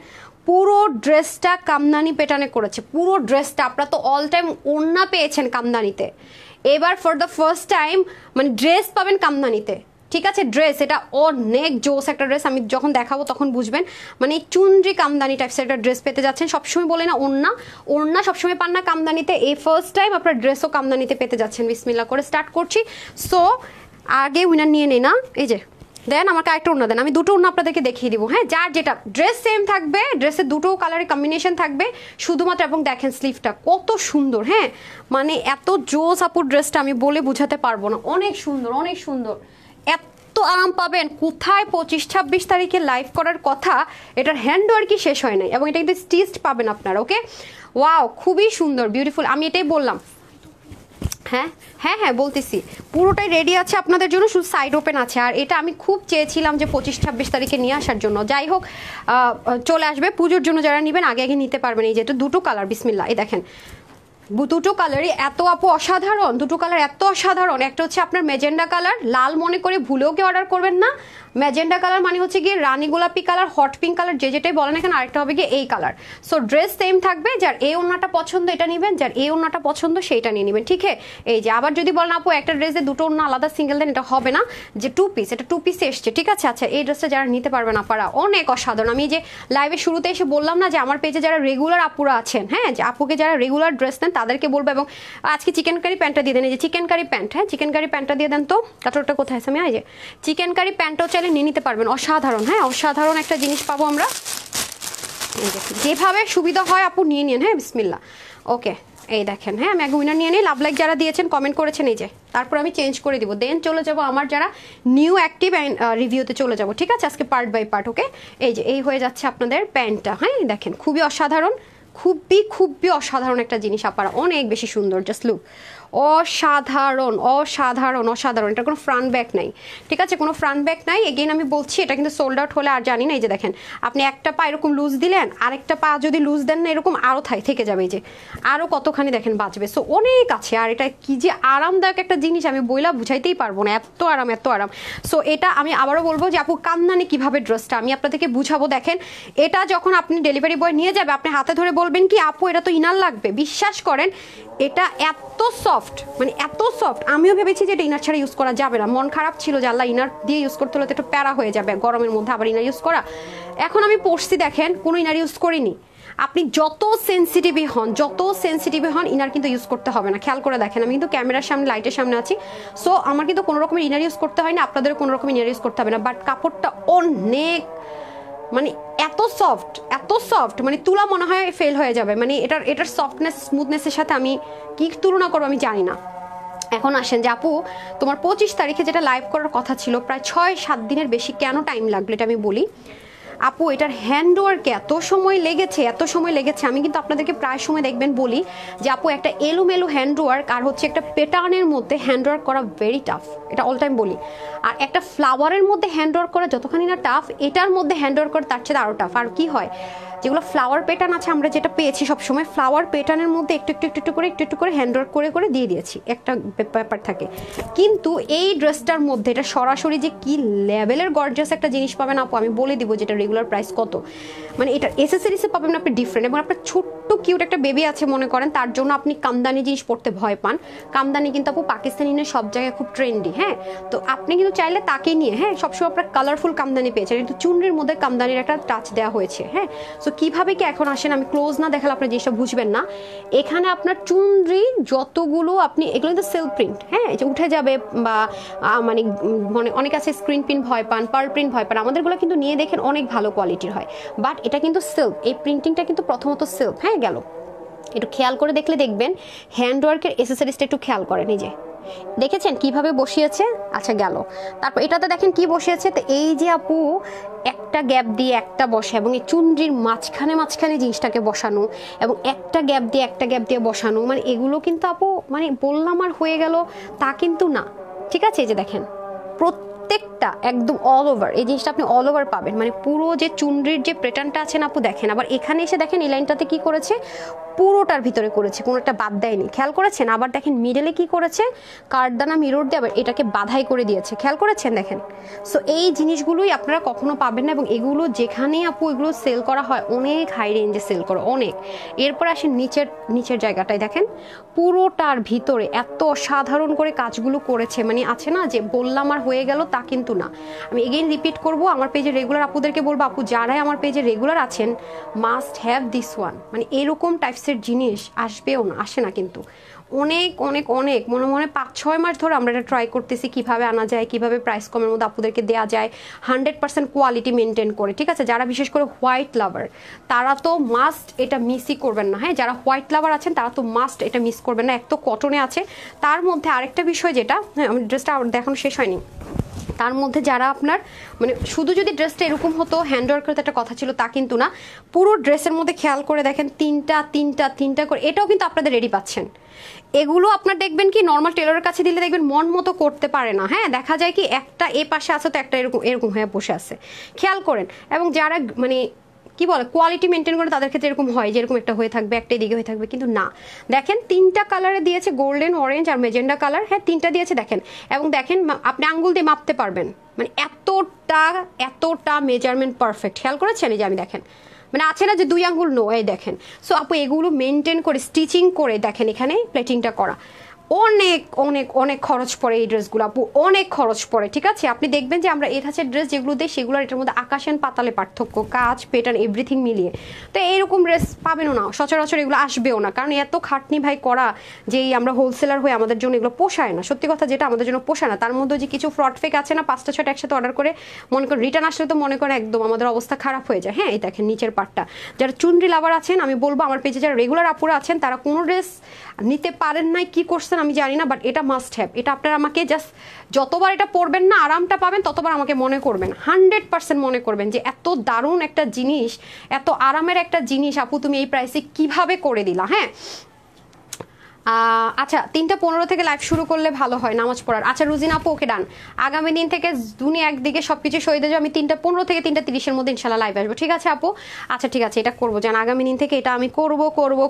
পুরো ড্রেসটা কামদানি পেটানে করেছে, পুরো ড্রেসটা। আপনারা তো অল টাইম ওড়না পেয়েছেন কামদানিতে, এবার ফর দ্য ফার্স্ট টাইম মানে ড্রেস পাবেন কামদানিতে। ঠিক আছে, ড্রেস এটা অনেক জোস একটা ড্রেস, আমি যখন দেখাবো তখন বুঝবেন। মানে চুনরি কামদানি টাইপসের একটা ড্রেস পেতে যাচ্ছেন। সবসময় বলে না ওড়না সবসময় পান না কামদানিতে, এই ফার্স্ট টাইম আপনার ড্রেসও কামদানিতে পেতে যাচ্ছেন। বিসমিল্লাহ করে স্টার্ট করছি। সো আগে উইনার নিয়ে নেই না, এই যে দেন আমাকে একটা ওড়না দেন, আমি দুটো ওড়না আপনাদেরকে দেখিয়ে দিব। হ্যাঁ, যার যেটা ড্রেস সেম থাকবে, ড্রেসের দুটো কালারের কম্বিনেশন থাকবে শুধুমাত্র। এবং দেখেন স্লিভটা কত সুন্দর। হ্যাঁ, মানে এত জোস আপুর ড্রেসটা আমি বলে বুঝাতে পারবো না, অনেক সুন্দর, অনেক সুন্দর, এত আরাম পাবেন কোথায় 25-26 তারিখে লাইভ করার কথা, এটার হ্যান্ডওয়ার্কই শেষ হয় নাই এবং এটা কিন্তু স্টিচড পাবেন আপনারা। ওকে, ওয়াও, খুবই সুন্দর, বিউটিফুল। আমি এটাই বললাম, হ্যাঁ হ্যাঁ হ্যাঁ বলতেছি, পুরোটাই রেডি আছে আপনাদের জন্য, শুধু সাইড ওপেন আছে। আর এটা আমি খুব চেয়েছিলাম যে 25-26 তারিখে নিয়ে আসার জন্য। যাই হোক, চলে আসবে পুজোর জন্য, যারা নেবেন আগে আগে নিতে পারবেন। এই যে এটা দুটো কালার, বিসমিল্লাহ, এই দেখেন দুটো কালারই এত আপু অসাধারণ, দুটো কালার এত অসাধারণ। একটা হচ্ছে আপনার মেজেন্ডা কালার, লাল মনে করে ভুলেও কেউ অর্ডার করবেন না। ম্যাজেন্ডা কালার মানে হচ্ছে গিয়ে রানী গোলাপি কালার, হট পিঙ্ক কালার, যে যেটাই বলেন এখানে। আরেকটা হবে গিয়ে এই কালার। সো ড্রেস সেম থাকবে, যার এই ওড়নাটা পছন্দ এটা নেবেন, যার এই ওড়নাটা পছন্দ সেইটা নিয়ে নেবেন। ঠিক আছে, এই যে আবার যদি বলেন আপু একটা ড্রেসে দুটো ওড়না আলাদা সিঙ্গেল দেন, এটা হবে না, যে 2 পিস, এটা 2 পিসে এসছে। ঠিক আছে, আচ্ছা এই ড্রেসটা যারা নিতে পারবেন আপনারা, অনেক অসাধারণ। আমি যে লাইভে শুরুতে এসে বললাম না যে আমার পেজে যারা রেগুলার আপুরা আছেন, হ্যাঁ, যে আপুকে যারা রেগুলার ড্রেস নেন তাদেরকে বলবো। এবং আজকে চিকেন কারি প্যান্টটা দিয়ে দেন, এই যে চিকেন কারি প্যান্ট, হ্যাঁ চিকেন কারি প্যান্টটা দিয়ে দেন তো। কাটোরটা কোথায় আছে? আমি এই যে চিকেন কারি প্যান্টও চাইলে নিয়ে নিতে পারবেন, অসাধারণ, হ্যাঁ অসাধারণ একটা জিনিস পাবো আমরা। যেভাবে সুবিধা হয় আপু নিয়ে নিন, হ্যাঁ বিসমিল্লাহ। ওকে, এই দেখেন, হ্যাঁ আমি আগে উইনার নিয়ে নিই। লাভ লাইক যারা দিয়েছেন, কমেন্ট করেছেন, এই যে তারপর আমি চেঞ্জ করে দিব, দেন চলে যাব আমার যারা নিউ অ্যাক্টিভ অ্যান্ড রিভিউতে চলে যাব। ঠিক আছে, আজকে পার্ট বাই পার্ট। ওকে, এই যে এই হয়ে যাচ্ছে আপনাদের প্যান্টটা, হ্যাঁ দেখেন খুবই অসাধারণ, খুবই খুবই অসাধারণ একটা জিনিস আপারা, অনেক বেশি সুন্দর। জাস্ট লুক, অসাধারণ অসাধারণ অসাধারণ। এটা কোনো ফ্রন্ট ব্যাক নাই, ঠিক আছে, কোনো ফ্রন্ট ব্যাক নাই। এগেইন আমি বলছি এটা কিন্তু সোল্ড আউট হলে আর জানি না। এই যে দেখেন, আপনি একটা পা এরকম লুজ দিলেন, আরেকটা পা যদি লুজ দেন না এরকম আরও থেকে যাবে, এই যে আরও কতখানি দেখেন বাঁচবে। সো অনেক আছে। আর এটা কি যে আরামদায়ক একটা জিনিস, আমি বইলা বুঝাইতেই পারবো না, এত আরাম এত আরাম। সো এটা আমি আবারও বলবো যে আপু কান্দানি কিভাবে ড্রেসটা আমি আপনাদেরকে বুঝাবো। দেখেন, এটা যখন আপনি ডেলিভারি বয় নিয়ে যাবে, আপনি হাতে ধরে বলবেন কি আপু এটা তো ইনার লাগবে, বিশ্বাস করেন এটা এত সফট, মানে এত সফট। আমিও ভেবেছি যে এটা ইনার ছাড়া ইউজ করা যাবে না, মন খারাপ ছিল যে আল্লাহ ইনার দিয়ে ইউজ করতে হলে তো একটু প্যারা হয়ে যাবে গরমের মধ্যে আবার ইনার ইউজ করা। এখন আমি পড়ছি, দেখেন কোনো ইনার ইউজ করিনি। আপনি যত সেন্সিটিভই হন ইনার কিন্তু ইউজ করতে হবে না। খেয়াল করে দেখেন, আমি কিন্তু ক্যামেরার সামনে লাইটের সামনে আছি, সো আমার কিন্তু কোনো রকমের ইনার ইউজ করতে হয় না, আপনাদের কোনো রকমের ইনার ইউজ করতে হবে না। বাট কাপড়টা অনেক, মানে এত সফট, মানে তুলা মনে হয় ফেল হয়ে যাবে। মানে এটার সফটনেস স্মুথনেসের সাথে আমি কি তুলনা করবো আমি জানি না। এখন আসেন যে আপু তোমার 25 তারিখে যেটা লাইভ করার কথা ছিল, প্রায় 6-7 দিনের বেশি কেন টাইম লাগলো এটা আমি বলি। আপু এটার হ্যান্ডওয়ার্কে এত সময় লেগেছে। আমি কিন্তু আপনাদেরকে প্রায় সময় দেখবেন বলি যে আপু একটা এলোমেলো হ্যান্ডওয়ার্ক আর হচ্ছে একটা প্যাটার্নের মধ্যে হ্যান্ডওয়ার্ক করা ভেরি টাফ, এটা অল টাইম বলি। আর একটা ফ্লাওয়ারের মধ্যে হ্যান্ডওয়ার্ক করা যতখানি না টাফ, এটার মধ্যে হ্যান্ডওয়ার্ক করা তার চেয়ে আরও টাফ। আর কি হয়, যেগুলো ফ্লাওয়ার প্যাটার্ন আছে আমরা যেটা পেয়েছি সবসময়, ফ্লাওয়ার প্যাটার্নের মধ্যে একটু করে হ্যান্ডওয়ার্ক করে দিয়ে দিয়েছি, একটা ব্যাপার থাকে। কিন্তু এই ড্রেসটার মধ্যে এটা সরাসরি যে কি লেভেলের গর্জিয়াস একটা জিনিস পাবেন আপু, আমি বলে দিব যেটা রেগুলার প্রাইস কত। মানে এটা এসেসরিসে পাবেন আপনি ডিফারেন্ট। এবং আপনার ছোট্ট কিউট একটা বেবি আছে মনে করেন, তার জন্য আপনি কামদানি জিনিস পড়তে ভয় পান। কামদানি কিন্তু আপু পাকিস্তানি নিয়ে সব জায়গায় খুব ট্রেন্ডি, হ্যাঁ। তো আপনি কিন্তু চাইলে তাকে নিয়ে, হ্যাঁ, সবসময় আপনার কালারফুল কামদানি পেয়েছেন, কিন্তু চুনরির মধ্যে কামদানির একটা টাচ দেওয়া হয়েছে, হ্যাঁ। সো কীভাবে কি এখন আসেন, আমি ক্লোজ না দেখালে আপনি জিনিসটা বুঝবেন না। এখানে আপনার চুনরি যতগুলো আপনি, এগুলো কিন্তু সেলফ প্রিন্ট, হ্যাঁ, যে উঠে যাবে বা মানে অনেক আছে স্ক্রিন প্রিন্ট ভয় পান, পার্ল প্রিন্ট ভয় পান, আমাদেরগুলো কিন্তু নিয়ে দেখেন অনেক ভালো কোয়ালিটির হয়। বাট এটা কিন্তু সিল্ক, এই প্রিন্টিংটা কিন্তু প্রথমত সিল্ক, হ্যাঁ। গেল একটু খেয়াল করে দেখলে দেখবেন হ্যান্ডওয়ার্কের এসেসরিজটা একটু খেয়াল করেন, এই যে দেখেছেন কিভাবে বসিয়েছে। আচ্ছা গেল, তারপর এটাতে দেখেন কি বসিয়েছে। তো এই যে আপু একটা গ্যাপ দিয়ে একটা বসে, এবং এই চুনরির মাঝখানে জিনিসটাকে বসানো, এবং একটা গ্যাপ দিয়ে বসানো, মানে এগুলো কিন্তু আপু মানে বললাম আর হয়ে গেল তা কিন্তু না, ঠিক আছে। এই যে দেখেন প্রত্যেকটা একদম অল ওভার, এই জিনিসটা আপনি অল ওভার পাবেন, মানে পুরো যে চুনরির যে প্যাটার্নটা আছে না আপু, দেখেন। আবার এখানে এসে দেখেন এই লাইনটাতে কি করেছে, পুরোটার ভিতরে করেছে, কোনো একটা বাদ দেয়নি, খেয়াল করেছেন। আবার দেখেন মিডলে কি করেছে, কাঠদানা মিরর দিয়ে আবার এটাকে বাধাই করে দিয়েছে, খেয়াল করেছেন, দেখেন। সো এই জিনিসগুলোই আপনারা কখনো পাবেন না, এবং এগুলো যেখানেই আপু এগুলো সেল করা হয় অনেক হাই রেঞ্জে সেল করে, অনেক। এরপর আসেন নিচের জায়গাটায় দেখেন, পুরোটার ভিতরে এত অসাধারণ করে কাজগুলো করেছে, মানে আছে না যে বললাম আর হয়ে গেল তা কিন্তু না। আমি এগেইন রিপিট করব, আমার পেজে রেগুলার আপুদেরকে বলবো, আপু যারাই আমার পেজে রেগুলার আছেন মাস্ট হ্যাভ দিস ওয়ান। মানে এরকম টাইপসের জিনিস আসবেও না, আসে না কিন্তু অনেক অনেক অনেক মনে 5-6 মাস ধরে আমরা এটা ট্রাই করতেছি কিভাবে আনা যায়, কিভাবে প্রাইস কমের মধ্যে আপুদেরকে দেওয়া যায় 100% কোয়ালিটি মেনটেন করে, ঠিক আছে। যারা বিশেষ করে হোয়াইট লাভার তারা তো মাস্ট এটা মিসই করবেন না, হ্যাঁ। যারা হোয়াইট লাভার আছেন তারা তো মাস্ট এটা মিস করবেন না, এক তো কটনে আছে, তার মধ্যে আরেকটা বিষয় যেটা, হ্যাঁ আমি ড্রেসটা দেখানো শেষ হয়নি, তার মধ্যে যারা আপনার মানে শুধু যদি ড্রেসটা এরকম হতো হ্যান্ড ওয়ার্ক করতে একটা কথা ছিল তা কিন্তু না, পুরো ড্রেসের মধ্যে খেয়াল করে দেখেন তিনটা করে এটাও কিন্তু আপনাদের রেডি পাচ্ছেন। এগুলো আপনার দেখবেন কি নর্মাল টেলরের কাছে দিলে দেখবেন মন মতো করতে পারে না, হ্যাঁ দেখা যায় কি একটা এ পাশে আছে তো একটা এরকম এরকম হয়ে বসে আছে, খেয়াল করেন। এবং যারা মানে কি বলে কোয়ালিটি মেনটেন করে তাদের ক্ষেত্রে এরকম হয় যে এরকম একটা হয়ে থাকবে একটা এদিকে হয়ে থাকবে, কিন্তু না দেখেন তিনটা কালারে দিয়েছে, গোল্ডেন, অরেঞ্জ আর মেজেন্ডা কালার, হ্যাঁ তিনটা দিয়েছে দেখেন। এবং দেখেন আপনি আঙ্গুল দিয়ে মাপতে পারবেন, মানে এতটা মেজারমেন্ট পারফেক্ট, খেয়াল করেছেন এই যে আমি দেখেন মানে আছে না যে 2 আঙ্গুল, নো এই দেখেন। সো আপু এগুলো মেনটেন করে স্টিচিং করে দেখেন এখানে প্লেটিংটা করা অনেক অনেক অনেক খরচ পড়ে এই ড্রেসগুলো আপু, অনেক খরচ পড়ে, ঠিক আছে। আপনি দেখবেন যে আমরা এই ধাঁচের ড্রেস যেগুলো দিই সেগুলোর এটার মধ্যে আকাশ পাতালে পার্থক্য, কাজ প্যাটার্ন এভরিথিং মিলিয়ে। তো এইরকম ড্রেস পাবেনও না সচরাচর, এগুলো আসবেও না, কারণ এত খাটনি ভাই করা যে আমরা হোলসেলার হয়ে আমাদের জন্য এগুলো পোষায় না, সত্যি কথা যেটা আমাদের জন্য পোষায় না। তার মধ্যে যে কিছু ফ্রড ফেক আছে না 5টা 6টা একসাথে অর্ডার করে মনে করেন রিটার্ন আসলে তো মনে করেন একদম আমাদের অবস্থা খারাপ হয়ে যায়। হ্যাঁ এই দেখেন নিচের পার্টটা, যারা চুনরি লাভার আছেন আমি বলবো আমার পেজে যারা রেগুলার আপুরা আছেন তারা কোনো ড্রেস নিতে পারেন নাই কি করছেন আমি জানি না, বাট এটা মাস্ট হ্যাভ। এটা আপনারা আমাকে জাস্ট যতবার এটা পরবেন না আরামটা পাবেন ততবার আমাকে মনে করবেন, 100% মনে করবেন যে এত দারুণ একটা জিনিস, এত আরামের একটা জিনিস আপু তুমি এই প্রাইসে কিভাবে করে দিলা। হ্যাঁ আচ্ছা 3:15 থেকে লাইভ শুরু করলে ভালো হয় নামাজ পড়ার। আচ্ছা রুজিনা আপু ওকে ডান, আগামী দিন থেকে দুনিয়া একদিকে সবকিছু সই দিয়ে আমি 3:15 থেকে 3:30 মধ্যে ইনশাল্লাহ লাইভ আসবো, ঠিক আছে আপু। আচ্ছা ঠিক আছে এটা করবো, জান আগামী দিন থেকে এটা আমি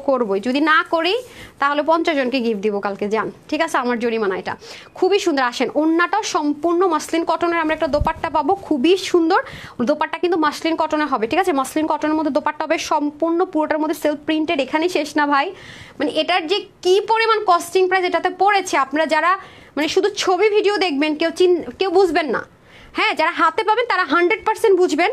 করবই, যদি না করি তাহলে 50 জনকে গিফট দিব কালকে, যান ঠিক আছে আমার জরিমানা। এটা খুবই সুন্দর, আসেন ওন্নাটাও সম্পূর্ণ মাসলিন কটনের আমরা একটা দোপাট্টা পাবো, খুবই সুন্দর দোপাট্টা কিন্তু মাসলিন কটনের হবে, ঠিক আছে মাসলিন কটনের মধ্যে দোপাট্টা হবে সম্পূর্ণ পুরোটার মধ্যে সেলফ প্রিন্টেড, এখানেই শেষ না ভাই, মানে এটার যে কি পরিমাণ কস্টিং প্রাইস এটাতে পড়েছে আপনারা যারা মানে শুধু ছবি ভিডিও দেখবেন কেউ বুঝবেন না, হ্যাঁ যারা হাতে পাবেন তারা 100% বুঝবেন।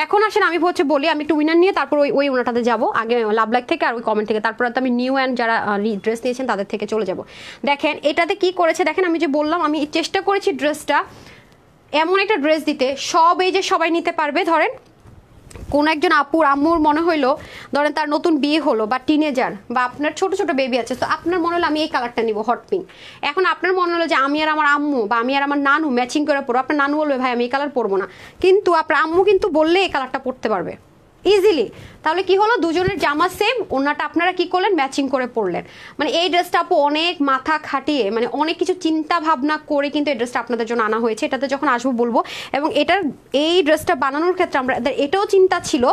এখন আসেন আমি হচ্ছে বলি, আমি একটু উইনার নিয়ে তারপর ওই ওনাটাতে যাবো, আগে লাভ লাইক থেকে আর ওই কমেন্ট থেকে, তারপর তো আমি নিউ অ্যান্ড যারা ড্রেস নিয়েছেন তাদের থেকে চলে যাব। দেখেন এটাতে কি করেছে দেখেন, আমি যে বললাম আমি চেষ্টা করেছি ড্রেসটা এমন একটা ড্রেস দিতে সব এই যে সবাই নিতে পারবে। ধরেন কোন একজন আপুর আম্মুর মনে হইলো ধরেন তার নতুন বিয়ে হলো বা টিনেজার বা আপনার ছোট ছোট বেবি আছে, তো আপনার মনে হলো আমি এই কালারটা নিব হট পিঙ্ক, এখন আপনার মনে হলো যে আমি আর আমার আম্মু বা আমি আর আমার নানু ম্যাচিং করে পরবো, আপনার নানু বলবে ভাই আমি এই কালার পরবো না, কিন্তু আপনার আম্মু কিন্তু বললে এই কালারটা পরতে পারবে ইজিলি। তাহলে কি হলো দুজনের জামা সেম, ওনাটা আপনারা কি করলেন ম্যাচিং করে পরলেন। মানে এই ড্রেসটা আপু অনেক মাথা খাটিয়ে মানে অনেক কিছু চিন্তা ভাবনা করে কিন্তু এই ড্রেসটা আপনাদের জন্য আনা হয়েছে, এটাতে যখন আসবো বলবো। এবং এটার এই ড্রেসটা বানানোর ক্ষেত্রে আমরা এটাও চিন্তা ছিল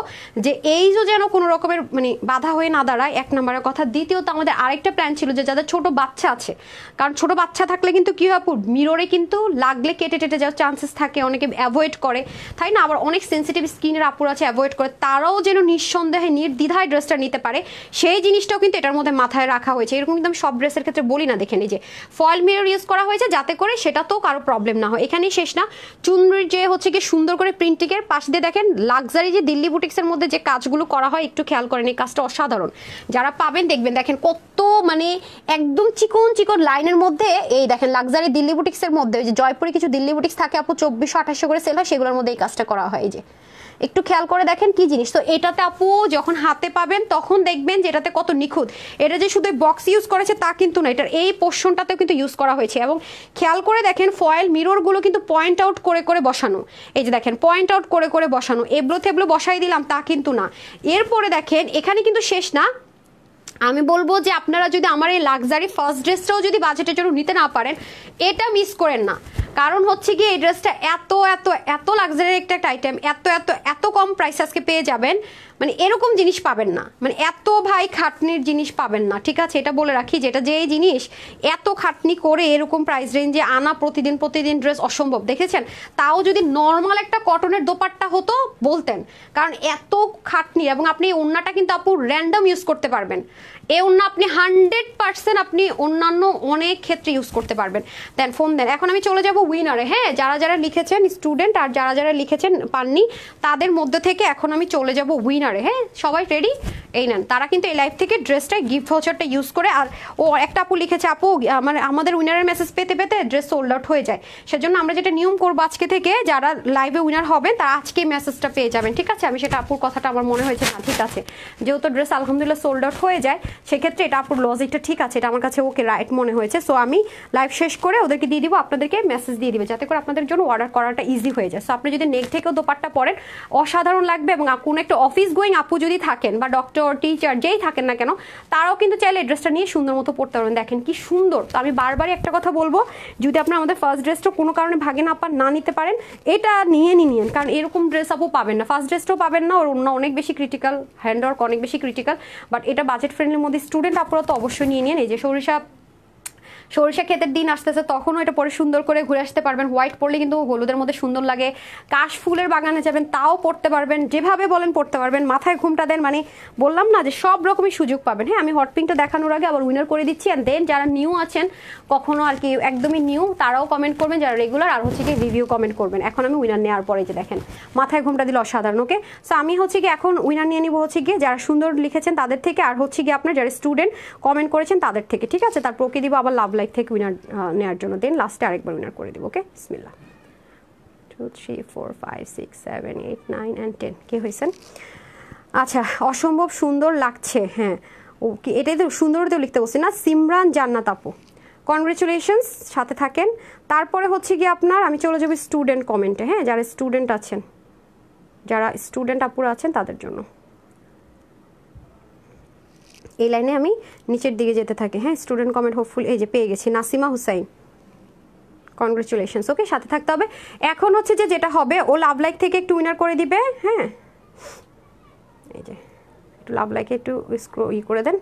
যে এই যে যেন কোনো রকমের মানে বাধা হয়ে না দাঁড়ায়, এক নম্বরের কথা। দ্বিতীয়ত আমাদের আরেকটা প্ল্যান ছিল যে যাদের ছোট বাচ্চা আছে, কারণ ছোট বাচ্চা থাকলে কিন্তু কি হয় আপু মিররে কিন্তু লাগলে কেটে টেটে যাওয়ার চান্সেস থাকে, অনেকে অ্যাভয়েড করে তাই না, আবার অনেক সেন্সিটিভ স্কিনের আপুর আছে অ্যাভয়েড করে, তারাও যেন নিঃসন্দেহে নির্দ্বিধায় ড্রেসটা নিতে পারে সেই জিনিসটাও কিন্তু এটার মধ্যে মাথায় রাখা হয়েছে। এরকম কিন্তু আমি সব ড্রেসের ক্ষেত্রে বলি না, দেখেন এই যে ফয়েল মিরর ইউজ করা হয়েছে যাতে করে সেটা তো কারো প্রবলেম না হয়। এখানেই শেষ না, চুনরির যে হচ্ছে কি সুন্দর করে প্রিন্টিংয়ের পাশ দিয়ে দেখেন লাক্সারি যে দিল্লি বুটিক্সের মধ্যে যে কাজগুলো করা হয় একটু খেয়াল করেন, এই কাজটা অসাধারণ, যারা পাবেন দেখবেন দেখেন কত মানে একদম চিকন চিকন লাইনের মধ্যে এই দেখেন লাক্সারি দিল্লি বুটিক্সের মধ্যে যে জয়পুরে কিছু দিল্লি বুটিক্স থাকে আপু 2400-2800 করে সেল হয়, সেগুলোর মধ্যে এই কাজটা করা হয়। এই যে একটু খেয়াল করে দেখেন কি জিনিস। তো এটাতে আপু যখন হাতে পাবেন তখন দেখবেন যে এটাতে কত নিখুঁত, এটা যে শুধু বক্স ইউজ করেছে তা কিন্তু না, এটার এই পোর্শনটাতেও কিন্তু ইউজ করা হয়েছে। এবং খেয়াল করে দেখেন ফয়েল মিররগুলো কিন্তু পয়েন্ট আউট করে করে বসানো, এই যে দেখেন পয়েন্ট আউট করে করে বসানো, এবলো থেবলো বসাই দিলাম তা কিন্তু না। এরপরে দেখেন এখানে কিন্তু শেষ না, আমি বলবো যে আপনারা যদি আমার এই লাক্সারি ফার্স্ট ড্রেসটাও যদি বাজেটের জন্য নিতে না পারেন এটা মিস করেন না, কারণ হচ্ছে কি এই ড্রেসটা এত এত এত লাক্সারি একটা আইটেম, এত এত এত কম প্রাইস আজকে পেয়ে যাবেন, মানে এরকম জিনিস পাবেন না, মানে এত ভাই খাটনির জিনিস পাবেন না, ঠিক আছে এটা বলে রাখি, যেটা যে জিনিস এত খাটনি করে এরকম প্রাইস রেঞ্জে আনা প্রতিদিন প্রতিদিন ড্রেস অসম্ভব, দেখেছেন। তাও যদি নর্মাল একটা কটনের দোপাট্টা হতো বলতেন, কারণ এত খাটনি। এবং আপনি এই ওড়নাটা কিন্তু আপু র্যান্ডম ইউজ করতে পারবেন, এই ওড়না আপনি 100% আপনি অন্যান্য অনেক ক্ষেত্রে ইউজ করতে পারবেন। দেন ফোন দেন। এখন আমি চলে যাব উইনারে, হ্যাঁ যারা যারা লিখেছেন স্টুডেন্ট আর যারা যারা লিখেছেন পাননি তাদের মধ্যে থেকে এখন আমি চলে যাব উইনারে। হ্যাঁ সবাই রেডি, এই নেন, তারা কিন্তু এই লাইভ থেকে ড্রেসটা গিফট ভাউচারটা ইউজ করে। আর ও একটা আপু লিখেছে, আপু মানে আমাদের উইনারের মেসেজ পেতে পেতে ড্রেস সোল্ড আউট হয়ে যায়, সেজন্য আমরা যেটা নিয়ম করবো আজকে থেকে, যারা লাইভে উইনার হবেন তারা আজকে মেসেজটা পেয়ে যাবেন, ঠিক আছে? আমি সেটা আপুর কথাটা আমার মনে হয়েছে না ঠিক আছে, যেহেতু ড্রেস আলহামদুলিল্লাহ সোল্ড আউট হয়ে যায়, সেক্ষেত্রে এটা আপুর লজিকটা ঠিক আছে, এটা আমার কাছে ওকে রাইট মনে হয়েছে। সো আমি লাইভ শেষ করে ওদেরকে দিয়ে দিব, আপনাদেরকে মেসেজ দিয়ে দিবে, যাতে করে আপনাদের জন্য অর্ডার করাটা ইজি হয়ে যায়। সো আপনি যদি নেক থেকেও দোপাট্টা পরেন অসাধারণ লাগবে, এবং কোনো একটা অফিস গোয়িং আপু যদি থাকেন বা ডক্টর টিচার যেই থাকেন না কেন, তারাও কিন্তু চাইলে এই ড্রেসটা নিয়ে সুন্দর মতো পড়তে পারবেন। দেখেন কি সুন্দর। তো আমি বারবারই একটা কথা বলবো, যদি আপনার আমাদের ফার্স্ট ড্রেসটা কোনো কারণে ভাগে না নিতে পারেন, এটা নিয়ে নিন, কারণ এরকম ড্রেস আপু পাবেন না, ফার্স্ট ড্রেসটাও পাবেন না, ওর অন্য অনেক বেশি ক্রিটিক্যাল, হ্যান্ডওয়ার্ক অনেক বেশি ক্রিটিক্যাল, বাট এটা বাজেট ফ্রেন্ডলির মধ্যে স্টুডেন্ট আপুরা তো অবশ্যই নিয়ে নিন। এই যে সরিষা ক্ষেতের দিন আসতেছে, তখনও এটা পরে সুন্দর করে ঘুরে আসতে পারবেন। হোয়াইট পরলে কিন্তু হলুদের মধ্যে সুন্দর লাগে। কাশ ফুলের বাগানে যাবেন তাও পড়তে পারবেন, যেভাবে বলেন পড়তে পারবেন। মাথায় ঘুমটা দেন, মানে বললাম না যে সব রকমই সুযোগ পাবেন। হ্যাঁ, আমি হট পিঙ্কটা দেখানোর আগে আবার উইনার করে দিচ্ছি। অ্যান্ড দেন যারা নিউ আছেন, কখনো আর কি একদমই নিউ, তারাও কমেন্ট করবেন, যারা রেগুলার আর হচ্ছে কি রিভিউ কমেন্ট করবেন। এখন আমি উইনার নেওয়ার পরে যে দেখেন মাথায় ঘুমটা দিলে অসাধারণ। ওকে, সো আমি হচ্ছে কি এখন উইনার নিয়ে নিব হচ্ছে গিয়ে যারা সুন্দর লিখেছেন তাদের থেকে, আর হচ্ছে গিয়ে আপনার যারা স্টুডেন্ট কমেন্ট করেছেন তাদের থেকে, ঠিক আছে? তারপর ওকে দিব আবার লাভ লাইফ থেকে উইনার নেওয়ার জন্য, দেন লাস্টে আরেকবার উইনার করে দিব। ওকে, বিসমিল্লাহ। 2 3 4 5 6 7 8 9 and 10 কে হয়েছেন? আচ্ছা, অসম্ভব সুন্দর লাগছে। হ্যাঁ, ওকে, এটাই তো সুন্দরতেও লিখতে বলছি না, সিমরান জান্নাত আপু, কনগ্রেচুলেশনস, সাথে থাকেন। তারপরে হচ্ছে কি আপনার আমি চলে যাবো স্টুডেন্ট কমেন্টে। হ্যাঁ, যারা স্টুডেন্ট আছেন, যারা স্টুডেন্ট আপুরা আছেন তাদের জন্য এই লাইনে আমি নিচের দিকে যেতে থাকি। হ্যাঁ, স্টুডেন্ট কমেন্ট হোপফুল, এই যে পেয়ে গেছি, নাসিমা হুসাইন, কনগ্রেচুলেশনস। ওকে, সাথে থাকতে হবে। এখন হচ্ছে যে যেটা হবে, ও লাভ লাইক থেকে একটু উইনার করে দিবে। হ্যাঁ, এই যে একটু লাভ লাইকে একটু করে দেন,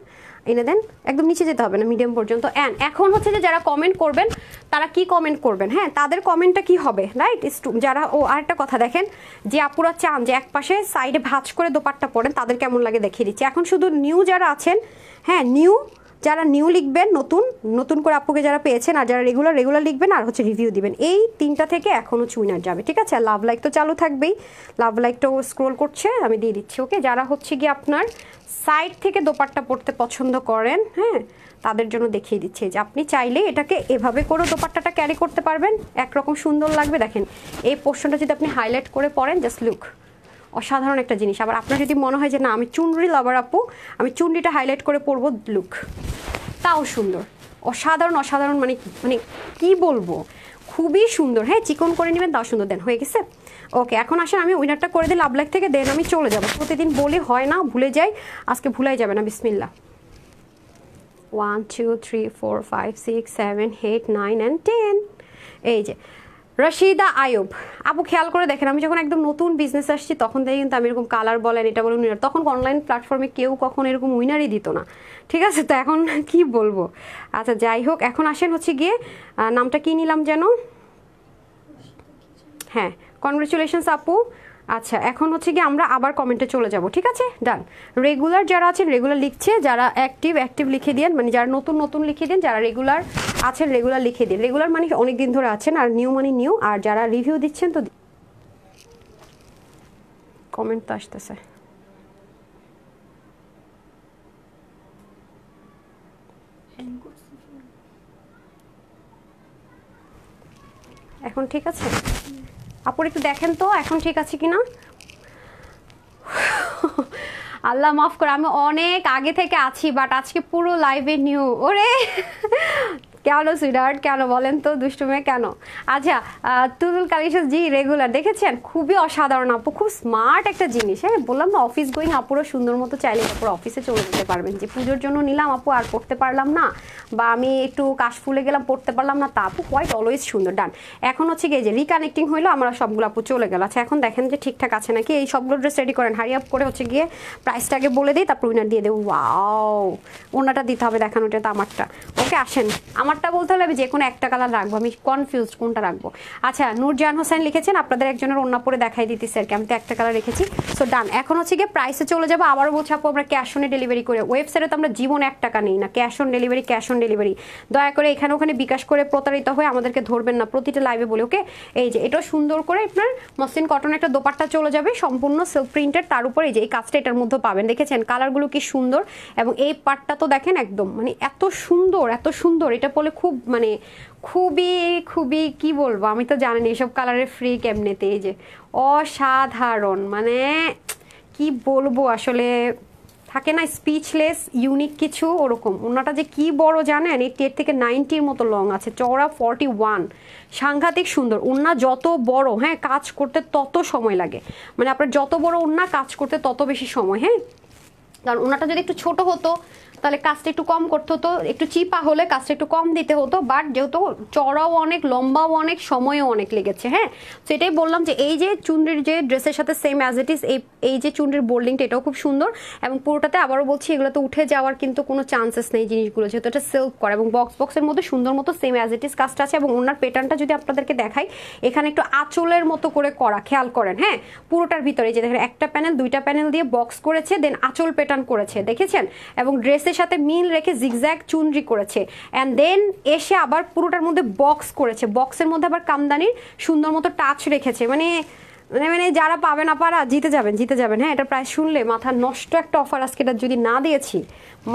এনে দেন, একদম নিচে যেতে হবে না, মিডিয়াম পর্যন্ত। অ্যান্ড এখন হচ্ছে যে যারা কমেন্ট করবেন তারা কি কমেন্ট করবেন, হ্যাঁ তাদের কমেন্টটা কি হবে, রাইট? যারা আরেকটা কথা দেখেন, যে আপুরা চান যে এক পাশে সাইডে ভাঁজ করে দোপাট্টা পরেন, তাদের কেমন লাগে দেখিয়ে দিচ্ছি। এখন শুধু নিউ যারা আছেন, হ্যাঁ যারা নিউ লিখবেন, নতুন করে আপুকে যারা পেয়েছেন, আর যারা রেগুলার লিখবেন, আর হচ্ছে রিভিউ দিবেন, এই তিনটা থেকে এখন হচ্ছে উইনার যাবে, ঠিক আছে? লাভ লাইক তো চালু থাকবেই, লাভ লাইকটাও স্ক্রোল করছে, আমি দিয়ে দিচ্ছি। ওকে, যারা হচ্ছে গিয়ে আপনার সাইড থেকে দোপাট্টা পরতে পছন্দ করেন, হ্যাঁ তাদের জন্য দেখিয়ে দিচ্ছি যে আপনি চাইলে এটাকে এভাবে করে দোপাট্টাটা ক্যারি করতে পারবেন, একরকম সুন্দর লাগবে। দেখেন এই পোর্শনটা যদি আপনি হাইলাইট করে পরেন, জাস্ট লুক, অসাধারণ একটা জিনিস। আবার আপনার যদি মনে হয় যে না আমি চুনরি লাভার আপু, আমি চুনরিটা হাইলাইট করে পরবো, লুক, তাও সুন্দর, অসাধারণ, মানে কি বলবো, খুবই সুন্দর। হ্যাঁ, চিকন করে নেবেন, তাও সুন্দর। দেন হয়ে গেছে। ওকে, এখন আসেন আমি উইনারটা করে দিই লাভ লাইক থেকে, দেন আমি চলে যাবো। প্রতিদিন বলি হয় না, ভুলে যাই, আজকে ভুলাই যাবে না। বিসমিল্লাহ। 1 2 3 4 5 6 7 8 9 and 10। এই যে রশিদা আয়ুব আপু, খেয়াল করে দেখেন, আমি যখন একদম নতুন বিজনেস আসছি তখন থেকে কিন্তু আমি এরকম কালার বলেন, এটা বলেন উইনার, তখন অনলাইন প্ল্যাটফর্মে কেউ কখন এরকম উইনারই দিত না, ঠিক আছে? তো এখন কি বলবো। আচ্ছা যাই হোক, এখন আসেন হচ্ছে গিয়ে নামটা কি নিলাম যেন, হ্যাঁ কনগ্রেচুলেশনস আপু। আচ্ছা, এখন হচ্ছে কি আমরা আবার কমেন্টে চলে যাব, ঠিক আছে? ডান। রেগুলার যারা আছেন রেগুলার লিখছে, যারা অ্যাক্টিভ লিখে দিন, মানে যারা নতুন লিখে দিন, যারা রেগুলার আছেন রেগুলার লিখে দিন। রেগুলার মানে অনেক দিন ধরে আছেন, আর নিউ মানে নিউ, আর যারা রিভিউ দিচ্ছেন তো কমেন্ট তো আসতেছে। এখন ঠিক আছে আপুর, একটু দেখেন তো এখন ঠিক আছে কিনা। আল্লাহ মাফ করে, আমি অনেক আগে থেকে আছি, বাট আজকে পুরো লাইভে নিউ। ওরে কেন সুইটহার্ট, কেন বলেন তো, দুষ্টু মেয়ে কেন? আচ্ছা, তুলুল কালিশাস জি রেগুলার দেখেছেন, খুবই অসাধারণ আপু, খুব স্মার্ট একটা জিনিস। হ্যাঁ, বললাম না অফিস গোয়িং আপুরো সুন্দর মতো চাইলে তারপর অফিসে চলে যেতে পারবেন, যে পুজোর জন্য নিলাম আপু আর পড়তে পারলাম না, বা আমি একটু কাশফুলে গেলাম পড়তে পারলাম না, তা আপু হোয়াইট অলওয়েজ সুন্দর। ডান। এখন হচ্ছে কি যে রিকানেক্টিং হইলো, আমরা সবগুলো আপু চলে গেল। আচ্ছা, এখন দেখেন যে ঠিকঠাক আছে নাকি, এই সবগুলো ড্রেস রেডি করেন, হারি আপ করে হচ্ছে গিয়ে প্রাইসটা আগে বলে দিই, তারপর উইনার দিয়ে দেবো। ওয়াও, ওনাটা দিতে হবে, দেখানো, ওটা তো আমারটা। ওকে, আসেন, আমার আমারটা বলতে হলে আমি যে কোনো একটা কালার রাখবো, আমি কনফিউজড কোনটা রাখবো। আচ্ছা, নূরজাহান হোসেন লিখেছেন আপনাদের একজনের ওড়না পরে দেখাই দিতেছি আর কি, আমি তো একটা কালার রেখেছি। সো ডান। এখন হচ্ছে গিয়ে প্রাইসে চলে যাবো। আবারও বলছি আপু আমরা ক্যাশ অনে ডেলিভারি করে, ওয়েবসাইটে তো আমরা জীবনে 1 টাকা নিই না, cash on delivery, cash on delivery. দয়া করে এখানে ওখানে বিকাশ করে প্রতারিত হয়ে আমাদেরকে ধরবেন না, প্রতিটা লাইভে বলে ওকে। এই যে এটা সুন্দর করে আপনার মসলিন কটনের একটা দোপাট্টা চলে যাবে, সম্পূর্ণ সিল্ক প্রিন্টের, তার উপরে এই যে এই কাজটা এটার মধ্যে পাবেন, দেখেছেন কালারগুলো কি সুন্দর, এবং এই পাটটা তো দেখেন একদম মানে এত সুন্দর এত সুন্দর, এটা বলে খুব মানে খুবই খুবই কি বলবো, আমি তো জানি এইসব কালারের ফ্রি কেমনেতে, এই যে অসাধারণ, মানে কি বলবো আসলে, থাকে না স্পিচলেস ইউনিক কিছু ওরকম। ওনাটা যে কি বড় জানেন, এই 10 থেকে 90-র মতো লং আছে, চওড়া 41, সাংঘাতিক সুন্দর। ওন্না যত বড়, হ্যাঁ কাজ করতে তত সময় লাগে, মানে আপনার যত বড় ওন্না কাজ করতে তত বেশি সময়, হ্যাঁ। কারণ ওনাটা যদি একটু ছোট হতো তাহলে কাজটা একটু কম করতে হতো, একটু চিপা হলে কাজটা একটু কম দিতে হতো, বাট যেহেতু চড়াও অনেক, লম্বাও অনেক, সময়ও অনেক লেগেছে, হ্যাঁ। সেটাই বললাম যে এই যে চুনরির যে ড্রেসের সাথে সেম অ্যাজ ইট ইজ এই যে চুনরির বোল্ডিংটা, এটাও খুব সুন্দর, এবং পুরোটাতে আবারও বলছি এগুলোতে উঠে যাওয়ার কিন্তু কোনো চান্সেস নেই জিনিসগুলো, যেহেতু এটা সিল্ক করা, এবং বক্সের মধ্যে সুন্দর মতো সেম অ্যাজ ইট ইজ কাজটা আছে। এবং ওনার প্যাটার্নটা যদি আপনাদেরকে দেখাই, এখানে একটু আঁচলের মতো করে করা, খেয়াল করেন, হ্যাঁ পুরোটার ভিতরে যে দেখেন একটা প্যানেল, দুইটা প্যানেল দিয়ে বক্স করেছে, দেন আঁচল প্যাটার্ন করেছে, দেখেছেন, এবং ড্রেসের সাথে মিল রেখে জিগজ্যাগ চুনরি করেছে, অ্যান্ড দেন এসে আবার পুরোটার মধ্যে বক্স করেছে, বক্সের মধ্যে আবার কামদানির সুন্দর মতো টাচ রেখেছে, মানে মানে যারা পাবে না পারা জিতে যাবেন, হ্যাঁ। এটা প্রায় শুনলে মাথা নষ্ট একটা অফার, আজকে এটা যদি না দিয়েছি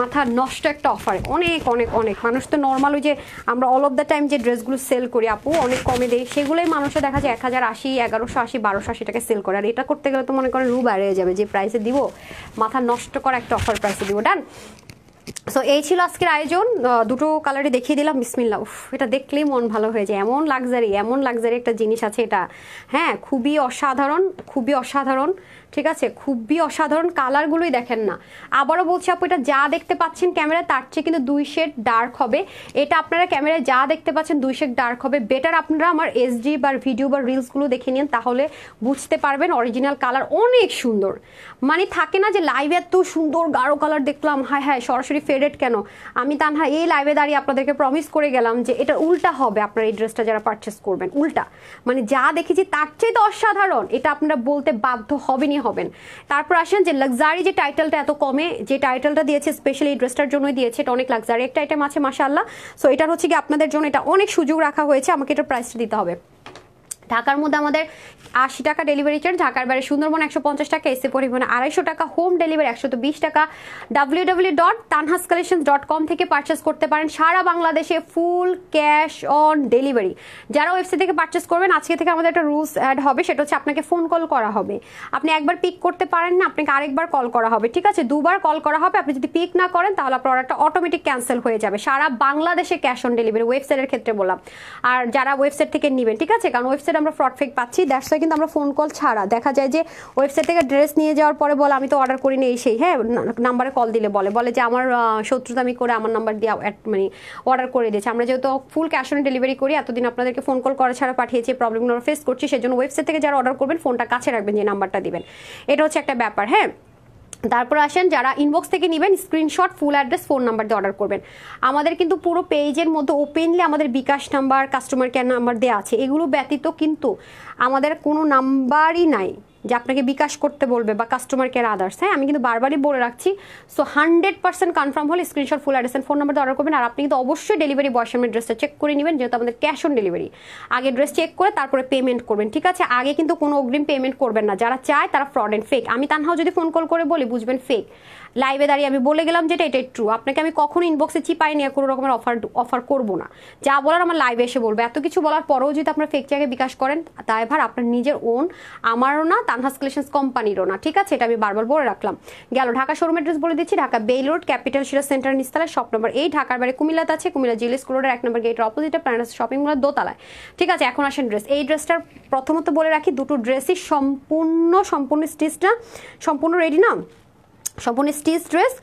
মাথা নষ্ট একটা অফার, অনেক অনেক অনেক মানুষ তো নর্মাল ওই যে আমরা অল অফ দ্য টাইম যে ড্রেসগুলো সেল করি আপু অনেক কমে দেয়, সেগুলোই মানুষের দেখা যায় 1080, 1180, 1280 টাকা সেল করে, আর এটা করতে গেলে তো মনে করেন রু বেড়ে যাবে, যে প্রাইসে দিব মাথা নষ্ট করা একটা অফার প্রাইসে দিব। ডান। সো এই ছিল আজকের আয়োজন, দুটো কালারই দেখিয়ে দিলাম। বিসমিল্লাহ, উফ এটা দেখলেই মন ভালো হয়ে যায়, এমন লাক্সারি একটা জিনিস আছে এটা, হ্যাঁ খুবই অসাধারণ, ঠিক আছে, খুবই অসাধারণ। কালারগুলোই দেখেন না, আবারও বলছি আপু এটা যা দেখতে পাচ্ছেন ক্যামেরায় তার চেয়ে কিন্তু 2 শেড ডার্ক হবে, এটা আপনারা ক্যামেরায় যা দেখতে পাচ্ছেন 2 শেড ডার্ক হবে। বেটার আপনারা আমার এসডি বা ভিডিও বা রিলসগুলো দেখে নিন, তাহলে বুঝতে পারবেন অরিজিনাল কালার অনেক সুন্দর। মানে থাকে না যে লাইভে এত সুন্দর গাঢ় কালার দেখলাম, হায় হায় সরাসরি ফেডেড কেন। আমি তানহা এই লাইভে দাঁড়িয়ে আপনাদেরকে প্রমিস করে গেলাম যে এটা উল্টা হবে, আপনার এই ড্রেসটা যারা পারচেস করবেন উল্টা, মানে যা দেখেছি তার চেয়ে তো অসাধারণ, এটা আপনারা বলতে বাধ্য হবেনই হবেন। তারপর আসেন যে লাক্সারি যে টাইটেলটা এত কমে যে টাইটেলটা দিয়েছে স্পেশালি এই ড্রেসটার জন্যই দিয়েছে, এটা অনেক লাক্সারি একটা আইটেম আছে মাশাআল্লাহ। সো এটার হচ্ছে কি আপনাদের জন্য এটা অনেক সুযোগ রাখা হয়েছে, আমাকে এটার প্রাইসটা দিতে হবে। ঢাকার মধ্যে আমাদের 80 টাকা ডেলিভারি চার্জ, ঢাকার বাইরে সুন্দরবন 150 টাকা, এসে পরিবহনে 250 টাকা, হোম ডেলিভারি 120 টাকা। www.tanhascollections.com থেকে পারচেস করতে পারেন সারা বাংলাদেশে, ফুল ক্যাশ অন ডেলিভারি। যারা ওয়েবসাইট থেকে পারচেস করবেন আজকে থেকে আমাদের একটা রুলস অ্যাড হবে, সেটা হচ্ছে আপনাকে ফোন কল করা হবে, আপনি একবার পিক করতে পারেন না, আপনাকে আরেকবার কল করা হবে, ঠিক আছে, 2 বার কল করা হবে। আপনি যদি পিক না করেন তাহলে আপনার অর্ডারটা অটোমেটিক ক্যান্সেল হয়ে যাবে, সারা বাংলাদেশে ক্যাশ অন ডেলিভারি ওয়েবসাইটের ক্ষেত্রে বললাম। আর যারা ওয়েবসাইট থেকে নেবেন, ঠিক আছে, কারণ ওয়েবসাইট আমরা ফ্রড ফেক পাচ্ছি, দ্যাটস ওয়াই কিন্তু আমরা ফোন কল ছাড়া, দেখা যায় যে ওয়েবসাইট থেকে ড্রেস নিয়ে যাওয়ার পরে বলে আমি তো অর্ডার করিনি এই সেই, হ্যাঁ নাম্বারে কল দিলে বলে যে আমার শত্রুতামি করে আমার নাম্বার দিয়ে মানে অর্ডার করে দিয়েছে। আমরা যেহেতু ফুল ক্যাশ অন ডেলিভারি করি, এতদিন আপনাদেরকে ফোন কল করা ছাড়া পাঠিয়েছি, প্রবলেমগুলো ফেস করছি, সেজন্য ওয়েবসাইট থেকে যারা অর্ডার করবেন ফোনটা কাছে রাখবেন, যে নাম্বারটা দিবেন, এটা হচ্ছে একটা ব্যাপার, হ্যাঁ। তারপর আসেন যারা ইনবক্স থেকে নেবেন screenshot full address phone number দিয়ে অর্ডার করবেন। আমাদের কিন্তু পুরো পেজের মধ্যে ওপেনলি আমাদের বিকাশ নাম্বার, কাস্টমার কেয়ার নাম্বার দেওয়া আছে, এগুলো ব্যতীত কিন্তু আমাদের কোনো নাম্বারই নাই যে আপনাকে বিকাশ করতে বলবে বা কাস্টমার কেয়ার আদার্স, হ্যাঁ আমি কিন্তু বারবারই বলে রাখছি। সো 100% কনফার্ম হলে screenshot full address phone number order করবেন। আর আপনি কিন্তু অবশ্যই ডেলিভারি বয়ের সামনে ড্রেসটা চেক করে নেবেন, যেহেতু আমাদের ক্যাশ অন ডেলিভারি, আগে ড্রেস চেক করে তারপরে পেমেন্ট করবেন, ঠিক আছে, আগে কিন্তু কোনো অগ্রিম পেমেন্ট করবেন না, যারা চায় তারা ফ্রড এন্ড ফেক। আমি তানহাও যদি ফোন কল করে বলি বুঝবেন ফেক, লাইভে দাঁড়িয়ে আমি বলে গেলাম যেটা এটাই ট্রু, আপনাকে আমি কখনো ইনবক্সে চিপাই নিয়ে কোনো রকমের অফার করবো না, যা বলার আমার লাইভে এসে বলবো। এত কিছু বলার পরেও যদি আপনার ফেক জায়গায় বিকাশ করেন, তাই ভার আপনার নিজের ওন, আমারও না, তানহাস কালেকশনস কোম্পানিরও না, ঠিক আছে, এটা আমি বারবার বলে রাখলাম। গেল ঢাকা শোরুম অ্যাড্রেস বলে দিচ্ছি, ঢাকা বেইল রোড ক্যাপিটাল শিরা সেন্টার নিস্তালায় শপ নম্বর 8, ঢাকার বাইরে কুমিল্লাতে আছে, কুমিল্লা জিএল স্কুল রোডের 1 নম্বর গেটের অপোজিটে প্ল্যানেট শপিং মলের দোতলায়, ঠিক আছে। এখন আসেন ড্রেস, এই ড্রেসটার প্রথমত বলে রাখি দুটো ড্রেসই সম্পূর্ণ স্টিচটা, সম্পূর্ণ রেডি না, সম্পূর্ণ স্টিচ ড্রেস।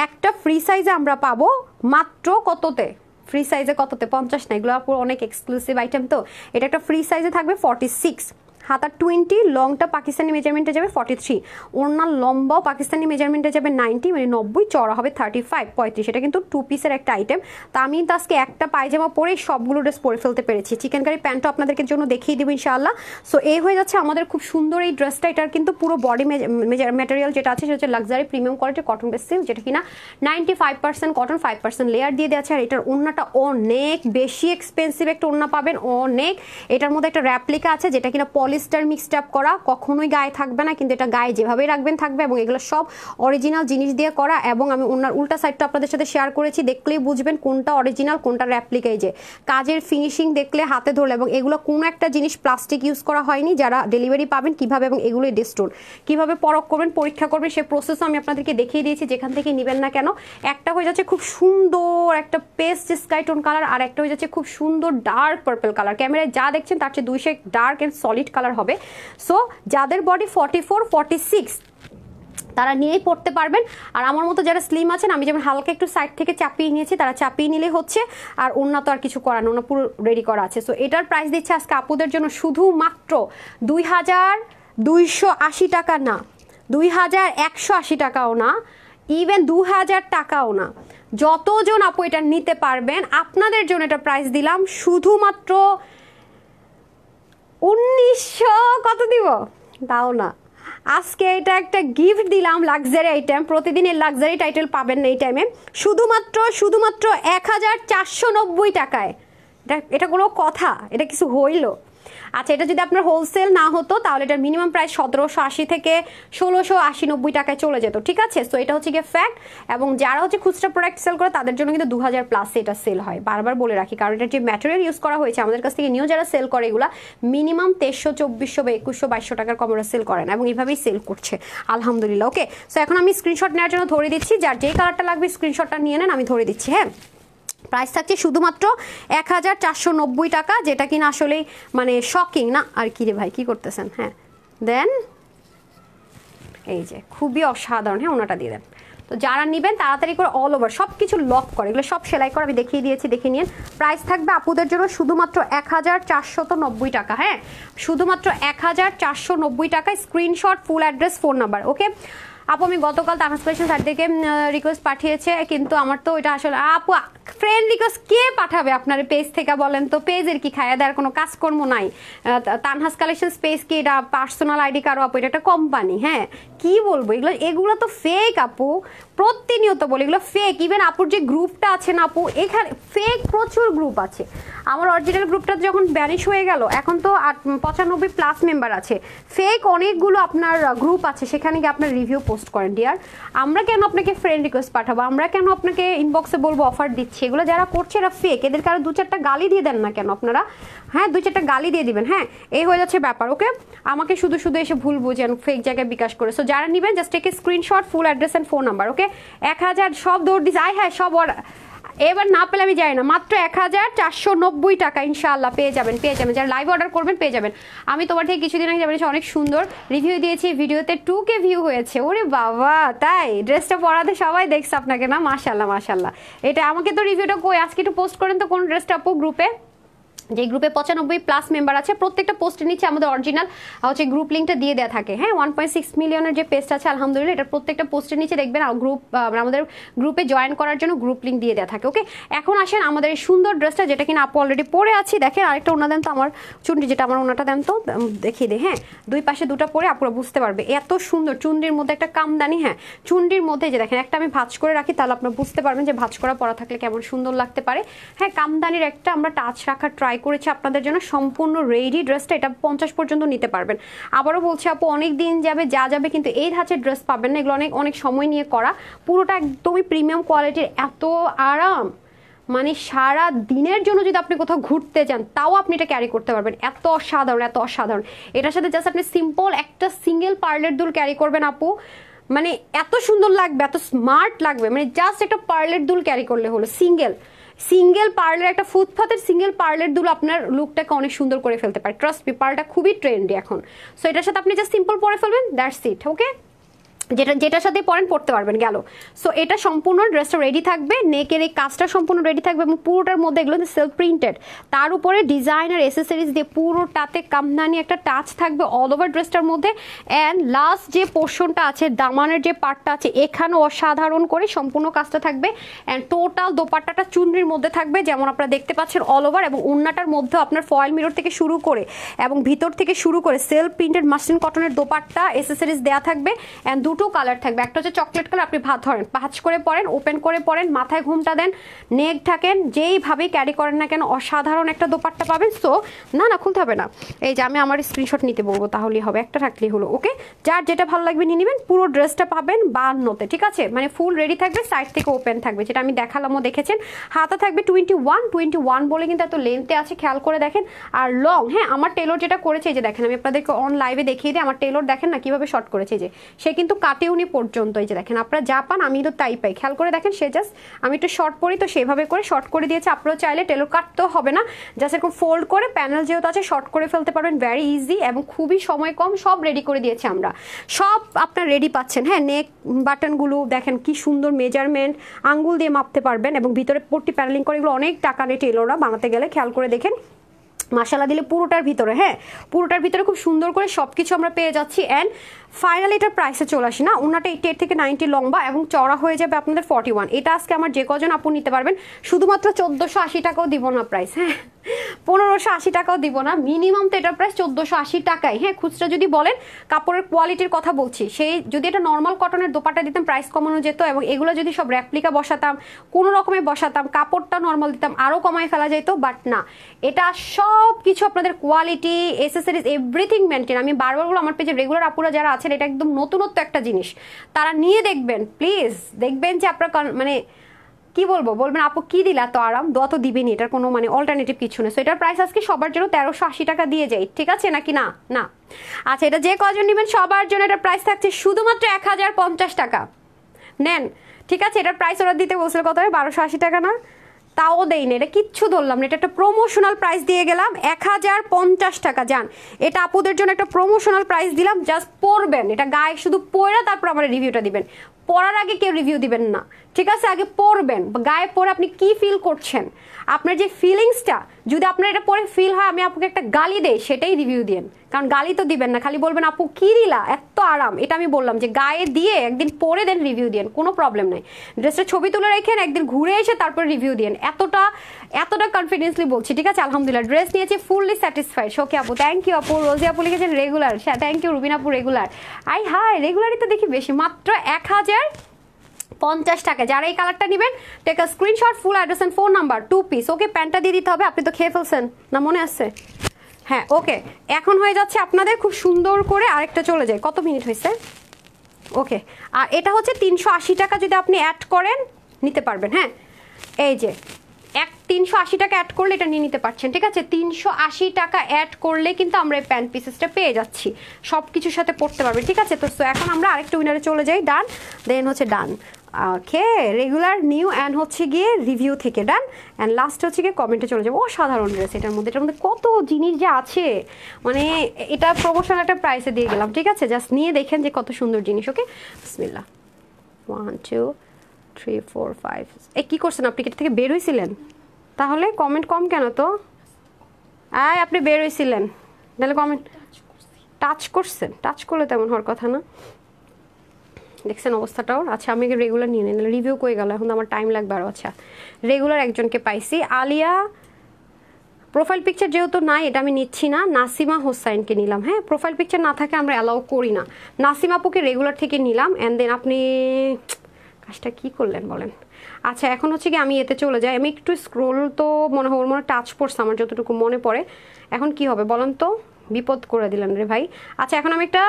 একটা ফ্রি সাইজে আমরা পাবো মাত্র কততে, ফ্রি সাইজে কততে, 50 না, এগুলো অনেক এক্সক্লুসিভ আইটেম, তো এটা একটা ফ্রি সাইজে থাকবে 46। হাতা 20, লংটা পাকিস্তানি মেজারমেন্টে যাবে 43, ওড়নার লম্বাও পাকিস্তানি মেজারমেন্টে যাবে 90 মানে 90, চড়া হবে 35 35। এটা কিন্তু 2 পিসের একটা আইটেম। তা আমি তো আজকে একটা পায়জামা পরে সবগুলো ড্রেস পরে ফেলতে পেরেছি। চিকেন কারি প্যান্টও আপনাদেরকে জন্য দেখিয়ে দেবো ইনশাআল্লাহ। সো এই হয়ে যাচ্ছে আমাদের খুব সুন্দর এই ড্রেসটা। এটার কিন্তু পুরো বডি ম্যাটেরিয়াল যেটা আছে সেটা হচ্ছে লাক্সারি প্রিমিয়াম কোয়ালিটির কটন বেস সিল্ক, যেটা কিনা 95% কটন 5% লেয়ার দিয়ে দেওয়া আছে। আর এটার ওড়নাটা অনেক বেশি এক্সপেন্সিভ একটা ওড়না পাবেন, অনেক। এটার মধ্যে একটা র্যাপ্লিকা আছে যেটা কিনা পলিস্টার মিক্সড আপ করা, কখনোই গায়ে থাকবে না, কিন্তু এটা গায়ে যেভাবেই রাখবেন থাকবে। এবং এগুলো সব অরিজিনাল জিনিস দিয়ে করা। এবং আমি ওনার উল্টা সাইডটা আপনাদের সাথে শেয়ার করেছি, দেখলেই বুঝবেন কোনটা অরিজিনাল কোনটা র্যাপ্লিকা। এই যে কাজের ফিনিশিং দেখলে হাতে ধরলে, এবং এগুলো কোনো একটা জিনিস প্লাস্টিক ইউজ করা হয়নি। যারা ডেলিভারি পাবেন কিভাবে এবং এগুলো ডিস্টোর কিভাবে পরখ করবেন পরীক্ষা করবেন সে প্রসেসও আমি আপনাদেরকে দেখিয়ে দিয়েছি, যেখান থেকে নেবেন না কেন। একটা হয়ে যাচ্ছে খুব সুন্দর একটা পেস্ট স্কাই টোন কালার, আর একটা হয়ে যাচ্ছে খুব সুন্দর ডার্ক পার্পল কালার। ক্যামেরায় যা দেখছেন তার চেয়ে 2 shade dark and solid colour হবে। সো যাদের বডি 44 46 তারা নিয়েই পড়তে পারবেন। আর আমার মতো যারা স্লিম আছেন, আমি যেমন হালকা একটু সাইড থেকে চাপিয়ে নিয়েছি, তারা চাপিয়ে নিলে হচ্ছে। আর ওড়না তো আর কিছু করার না, ওড়না পুরো রেডি করা আছে। সো এটার প্রাইস দিচ্ছে আজকে আপুদের জন্য শুধুমাত্র 2280 টাকা, না 2180 টাকাও না, ইভেন 2000 টাকাও না। যতজন আপু এটা নিতে পারবেন আপনাদের জন্য এটা প্রাইস দিলাম শুধুমাত্র 1900। কত দিব তাও না, আজকে এটা একটা গিফট দিলাম, লাক্সারি আইটেম। প্রতিদিন এই লাক্সারি টাইটেল পাবেন না এই টাইমে। শুধুমাত্র 1490 টাকায়। এটা কোনো কথা? এটা কিছু হইল? আচ্ছা, এটা যদি আপনার হোলসেল না হতো তাহলে এটার মিনিমাম প্রাইস 1780 থেকে 1680-90 টাকায় চলে যেত, ঠিক আছে? সো এটা হচ্ছে গিয়ে ফ্যাক্ট। এবং যারা হচ্ছে খুচরা প্রোডাক্ট সেল করে তাদের জন্য কিন্তু 2000 প্লাস এটা সেল হয়, বারবার বলে রাখি। কারণ এটা যে ম্যাটেরিয়াল ইউজ করা হয়েছে আমাদের কাছ থেকে নিয়েও যারা সেল করে এগুলা মিনিমাম 2300, 2400 বা 2100, 2200 টাকার কম ওরা সেল করেন, এবং এইভাবেই সেল করছে আলহামদুলিল্লাহ। ওকে, সো এখন আমি স্ক্রিনশট নেওয়ার জন্য ধরে দিচ্ছি, যার যে কালারটা লাগবে স্ক্রিনশটটা নিয়ে নেন, আমি ধরে দিচ্ছি। হ্যাঁ, প্রাইস থাকছে শুধুমাত্র 1490 টাকা, যেটা কিনা আসলেই মানে শকিং না। আর কি রে ভাই, কি করতেছেন? হ্যাঁ দেন, এই যে খুবই অসাধারণ। হ্যাঁ, ওনাটা দিয়ে দেন। তো যারা নেবেন তাড়াতাড়ি করে অল ওভার সব কিছু লক করে, এগুলো সব সেলাই করে আমি দেখিয়ে দিয়েছি, দেখে নিন। প্রাইস থাকবে আপুদের জন্য শুধুমাত্র 1490 টাকা। হ্যাঁ, শুধুমাত্র 1490 টাকায়। Screenshot, full address, phone number. Okay আপু, আমি গতকাল ট্রান্সলেশন স্যার থেকে রিকোয়েস্ট পাঠিয়েছে, কিন্তু আমার তো এটা আসলে আপু ফ্রেন্ড রিকোয়েস্ট কে পাঠাবে আপনার পেজ থেকে বলেন তো? পেজের কি খায়া দেওয়ার কোনো কাজকর্ম নাই? তানহাস কালেকশন পেজ কি এটা পার্সোনাল আইডি কারো আপু? এটা একটা কোম্পানি। হ্যাঁ, কি বলবো, এগুলো তো ফেক আপু, প্রতিনিয়ত বলি এগুলো ফেক। ইভেন আপুর যে গ্রুপটা আছে না আপু, এখানে ফেক প্রচুর গ্রুপ আছে। আমার অরিজিনাল গ্রুপটা যখন ব্যানিশ হয়ে গেল, এখন তো 95 প্লাস মেম্বার আছে। ফেক অনেকগুলো আপনার গ্রুপ আছে, সেখানে গিয়ে আপনার রিভিউ পোস্ট করেন। ডিয়ার, আমরা কেন আপনাকে ফ্রেন্ড রিকোয়েস্ট পাঠাবো? আমরা কেন আপনাকে ইনবক্সে বলবো অফার দিচ্ছি? এগুলো যারা করছে এরা ফেক। এদেরকে আরো 2-4টা গালি দিয়ে দেন না কেন আপনারা? হ্যাঁ, 2-4টা গালি দিয়ে দিবেন। হ্যাঁ, এই হয়ে যাচ্ছে ব্যাপার। ওকে, আমাকে শুধু শুধু এসে ভুল বুঝেন ফেক জায়গায় বিকাশ করে। সো যারা নেবেন just take a screenshot, full address and phone number. Okay, 1000 সব দৌড় দিচ্ছে। হ্যাঁ, সব এবার না পেলে আমি যাই না, মাত্র 1490 টাকা ইনশাআল্লাহ পেয়ে যাবেন, পেয়ে যাবেন। যারা লাইভ অর্ডার করবেন পেয়ে যাবেন। আমি তোমার থেকে কিছুদিন আগে যাবেন, অনেক সুন্দর রিভিউ দিয়েছি, ভিডিওতে 2K ভিউ হয়েছে। ওরে বাবা, তাই? ড্রেসটা পরাতে সবাই দেখছে আপনাকে না? মাশাআল্লাহ মাশাআল্লাহ। এটা আমাকে তো রিভিউটা কই আজকে একটু পোস্ট করেন তো, কোন ড্রেসটা আপু গ্রুপে? যে গ্রুপে 95 প্লাস মেম্বার আছে, প্রত্যেকটা পোস্টের নিচে আমাদের অরিজিনাল হচ্ছে গ্রুপ লিঙ্কটা দিয়ে দেওয়া থাকে। হ্যাঁ, 1.6 মিলিয়নের যে পেজ আছে আলহামদুলিল্লাহ, এটা প্রত্যেকটা পোস্টের নিচে দেখবেন গ্রুপ, আমাদের গ্রুপে জয়েন করার জন্য গ্রুপ লিঙ্ক দিয়ে দেওয়া থাকে। ওকে, এখন আসেন আমাদের এই সুন্দর ড্রেসটা, যেটা কিনা আপু অলরেডি পরে আছি। দেখেন, আরেকটা ওনা দেন তো, আমার চুন্ডি যেটা, আমার ওনাটা দেন তো, দেখিয়ে দিই। হ্যাঁ, দুই পাশে দুটো পরে আপুরা বুঝতে পারবে এত সুন্দর। চুন্ডির মধ্যে একটা কামদানি, হ্যাঁ চুন্ডির মধ্যে যে দেখেন একটা আমি ভাঁজ করে রাখি, তাহলে আপনারা বুঝতে পারবেন যে ভাঁজ করা পরা থাকলে কেমন সুন্দর লাগতে পারে। হ্যাঁ, কামদানির একটা আমরা টাচ রাখার ট্রাই করেছি আপনাদের জন্য। সম্পূর্ণ রেডি ড্রেসটা, এটা 50 পর্যন্ত নিতে পারবেন। আবারও বলছি আপু, অনেক দিন যাবে যা যাবে, কিন্তু এই ধাঁচের ড্রেস পাবেন না। এগুলো অনেক অনেক সময় নিয়ে করা, পুরোটা একদমই প্রিমিয়াম কোয়ালিটির, এত আরাম। মানে সারা দিনের জন্য যদি আপনি কোথাও ঘুরতে যান তাও আপনি এটা ক্যারি করতে পারবেন, এত অসাধারণ, এত অসাধারণ। এটার সাথে জাস্ট আপনি সিম্পল একটা সিঙ্গেল পার্লের দুল ক্যারি করবেন আপু, মানে এত সুন্দর লাগবে, এত স্মার্ট লাগবে। মানে জাস্ট একটা পার্লের দুল ক্যারি করলে হলো, সিঙ্গেল পার্লের, একটা ফুটপাতের সিঙ্গেল পার্লের দুল আপনার লুকটাকে অনেক সুন্দর করে ফেলতে পারে। ট্রাস্ট মি, পার্লটা খুবই ট্রেন্ডি এখন। সো এটার সাথে আপনি জাস্ট সিম্পল পরে ফেলবেন, দ্যাটস ইট। ওকে, যেটার সাথে পরেন পড়তে পারবেন গেল। সো এটা সম্পূর্ণ ড্রেসটা রেডি থাকবে, নেকের এই কাজটা সম্পূর্ণ রেডি থাকবে এবং পুরোটার মধ্যে এগুলো সেলফ প্রিন্টেড, তার উপরে ডিজাইনার এসেসরিজ দিয়ে পুরোটাতে কামদানি একটা টাচ থাকবে অল ওভার ড্রেসটার মধ্যে। অ্যান্ড লাস্ট যে পোর্শনটা আছে, দামানের যে পার্টটা আছে, এখানেও অসাধারণ করে সম্পূর্ণ কাজটা থাকবে। অ্যান্ড টোটাল দোপাট্টাটা চুনরির মধ্যে থাকবে যেমন আপনারা দেখতে পাচ্ছেন অল ওভার, এবং ওড়নাটার মধ্যে আপনার ফয়েল মিরর থেকে শুরু করে এবং ভিতর থেকে শুরু করে সেলফ প্রিন্টেড মাসলিন কটনের দোপাট্টা এসেসরিজ দেওয়া থাকবে। অ্যান্ড দুটো কালার থাকবে, একটা হচ্ছে চকলেট কালার, আপনি ভাঁজ করে পরেন, ওপেন করে পরেন, মাথায় ঘুমটা দেন, নেক ঢাকেন, যেইভাবেই ক্যারি করেন না কেন অসাধারণ একটা দোপাট্টা পাবেন। সো না খুলতে হবে না, এই যে আমি আমার স্ক্রিনশট নিতে বলবো তাহলেই হবে, একটা থাকলেই হলো। ওকে, যার যেটা ভালো লাগবে নিয়ে নেবেন। পুরো ড্রেসটা পাবেন 52-তে, ঠিক আছে, মানে ফুল রেডি থাকবে, সাইড থেকে ওপেন থাকবে, যেটা আমি দেখালামও দেখেছেন। হাতা থাকবে 21 বলে কিন্তু এত লেন্থে আছে, খেয়াল করে দেখেন। আর লং, হ্যাঁ আমার টেলর যেটা করেছে, এই যে দেখেন আমি আপনাদেরকে অন লাইভে দেখিয়ে দিই, আমার টেলর দেখেন না কিভাবে শর্ট করেছে, যে সে কিন্তু কাটেউনি পর্যন্ত, এই যে দেখেন আপনারা যা পান আমি তো তাই পাই, খেয়াল করে দেখেন। সে জাস্ট, আমি একটু শর্ট পরি তো সেভাবে করে শর্ট করে দিয়েছে। আপনারা চাইলে টেলর কাটতেও হবে না, জাস্ট এরকম ফোল্ড করে প্যানেল যেহেতু আছে শর্ট করে ফেলতে পারবেন, ভ্যারি ইজি এবং খুবই সময় কম। সব রেডি করে দিয়েছি আমরা, সব আপনার রেডি পাচ্ছেন। হ্যাঁ, নেক বাটনগুলো দেখেন কি সুন্দর মেজারমেন্ট, আঙ্গুল দিয়ে মাপতে পারবেন এবং ভিতরে পট্টি প্যানেলিং করে, এগুলো অনেক টাকা নেই টেলররা বানাতে গেলে, খেয়াল করে দেখেন। মশালা দিলে পুরোটার ভিতরে, হ্যাঁ পুরোটার ভিতরে খুব সুন্দর করে সবকিছু আমরা পেয়ে যাচ্ছি। অ্যান্ড ফাইনালি এটার প্রাইসে চলে আসি না, ওনাটা 88 থেকে 90 লম্বা এবং চড়া হয়ে যাবে আপনাদের 41। এটা আজকে আমার যে কজন আপু নিতে পারবেন শুধুমাত্র 1480 টাকাও দিব না প্রাইস, হ্যাঁ 1580 টাকাও দিব না, মিনিমাম তো এটার প্রাইস 1480 টাকায়। হ্যাঁ, খুচরা যদি বলেন, কাপড়ের কোয়ালিটির কথা বলছি, সেই যদি এটা নর্মাল কটনের দোপাট্টা দিতাম প্রাইস কমানো যেত, এবং এগুলো যদি সব রেপ্লিকা বসাতাম, কোনো রকমে বসাতাম, কাপড়টা নর্মাল দিতাম, আরও কমায় ফেলা যেত। বাট না, এটা সব কিছু আপনাদের কোয়ালিটি, এসেসরিজ, এভরিথিং মেনটেন। আমি বারবার বলবো, আমার পেজে রেগুলার আপুরা যারা আছেন, এটা একদম নতুনত্ব একটা জিনিস, তারা নিয়ে দেখবেন প্লিজ, দেখবেন যে আপনার মানে কি বলবো, বলবেন আপু কি দিলা তো আরাম, দোয়া তো দিবেনি, এটার কোনো মানে অল্টারনেটিভ কিছু নেই। সো এটার প্রাইস আজকে সবার জন্য 1380 টাকা দিয়ে যাই, ঠিক আছে নাকি না? না, আচ্ছা এটা যে কজন নেবেন সবার জন্য এটার প্রাইস থাকছে শুধুমাত্র 1050 টাকা। নেন, ঠিক আছে, এটার প্রাইস ওরা দিতে বলছিল কত হবে, 1280 টাকা না, তাও দেই না, এটা কিচ্ছু ধরলাম না, এটা একটা প্রমোশনাল প্রাইস দিয়ে গেলাম 1050 টাকা। যান, এটা আপুদের জন্য একটা প্রমোশনাল প্রাইস দিলাম, জাস্ট পরবেন, এটা গায়ে শুধু পরে তারপর আমার রিভিউটা দিবেন, পরার আগে কেউ রিভিউ দিবেন না, ঠিক আছে? আগে পরবেন, গায়ে পরে আপনি কি ফিল করছেন, আপনার যে ফিলিংসটা, যদি আপনার এটা পরে ফিল হয় আমি আপুকে একটা গালি দেই, সেটাই রিভিউ দিন, কারণ গালি তো দিবেন না, খালি বলবেন আপু কি দিলা এত আরাম। এটা আমি বললাম যে গায়ে দিয়ে একদিন পরে দেন রিভিউ দিন, কোনো প্রবলেম নাই। ড্রেসটা ছবি তুলে রেখেন, একদিন ঘুরে এসে তারপর রিভিউ দিন, এতটা কনফিডেন্সলি বলছি, ঠিক আছে? আলহামদুলিল্লাহ ড্রেস নিয়েছি ফুললি স্যাটিসফাইড। শোকে আপু থ্যাংক ইউ, আপু রোজি আপু লিখেছেন রেগুলার, থ্যাংক ইউ রুবিন আপু রেগুলার। হাই রেগুলারই তো দেখি বেশি, মাত্র 1050 টাকা। যারা এই কালারটা নেবেন take a screenshot, full address and phone number, 2 piece. Okay, প্যান্টটা দিয়ে দিতে হবে, আপনি তো খেয়ে ফেলছেন না মনে আছে? হ্যাঁ ওকে, এখন হয়ে যাচ্ছে আপনাদের খুব সুন্দর করে, আরেকটা চলে যায়, কত মিনিট হয়েছে? ওকে, আর এটা হচ্ছে 380 টাকা, যদি আপনি অ্যাড করেন নিতে পারবেন। হ্যাঁ, এই যে 380 টাকা অ্যাড করলে এটা নিয়ে নিতে পারছেন, ঠিক আছে? 380 টাকা অ্যাড করলে কিন্তু আমরা এই প্যান্ট পিসেসটা পেয়ে যাচ্ছি, সব কিছুর সাথে পড়তে পারবেন, ঠিক আছে? তো এখন আমরা আরেকটা উইনারে চলে যাই, ডান, দেন হচ্ছে ডান। ওকে, রেগুলার, নিউ অ্যান্ড হচ্ছে গিয়ে রিভিউ থেকে ডান, অ্যান্ড লাস্ট হচ্ছে গিয়ে কমেন্টে চলে যাবো। অসাধারণ ড্রেস, এটার মধ্যে কত জিনিস যে আছে, মানে এটা প্রমোশনাল একটা প্রাইসে দিয়ে গেলাম, ঠিক আছে? জাস্ট নিয়ে দেখেন যে কত সুন্দর জিনিস। ওকে, বিসমিল্লাহ, 1 2 3 4 5। কি করছেন আপনি? এটা থেকে বের হয়েছিলেন? তাহলে কমেন্ট কম কেন তো? আপনি বের হয়েছিলেন, তাহলে কমেন্ট টাচ করছেন, টাচ করলে তেমন হওয়ার কথা না। দেখছেন অবস্থাটাও? আচ্ছা আমি রেগুলার নিয়ে নিই, রিভিউ করে গেল, এখন তো আমার টাইম লাগবে আরও। আচ্ছা, রেগুলার একজনকে পাইছি, আলিয়া প্রোফাইল পিকচার যেহেতু নাই এটা আমি নিচ্ছি না, নাসিমা হোসাইনকে নিলাম। হ্যাঁ, প্রোফাইল পিকচার না থাকে আমরা অ্যালাউ করি না। নাসিমা আপুকে রেগুলার থেকে নিলাম, অ্যান্ড দেন আপনি কাজটা কি করলেন বলেন? আচ্ছা, এখন হচ্ছে কি আমি এতে চলে যাই, আমি একটু স্ক্রোল, তো মনে হয় ওর মনে টাচ পড়ছে আমার যতটুকু মনে পড়ে। এখন কি হবে বলেন তো? বিপদ করে দিলেন রে ভাই। আচ্ছা, এখন আমি একটা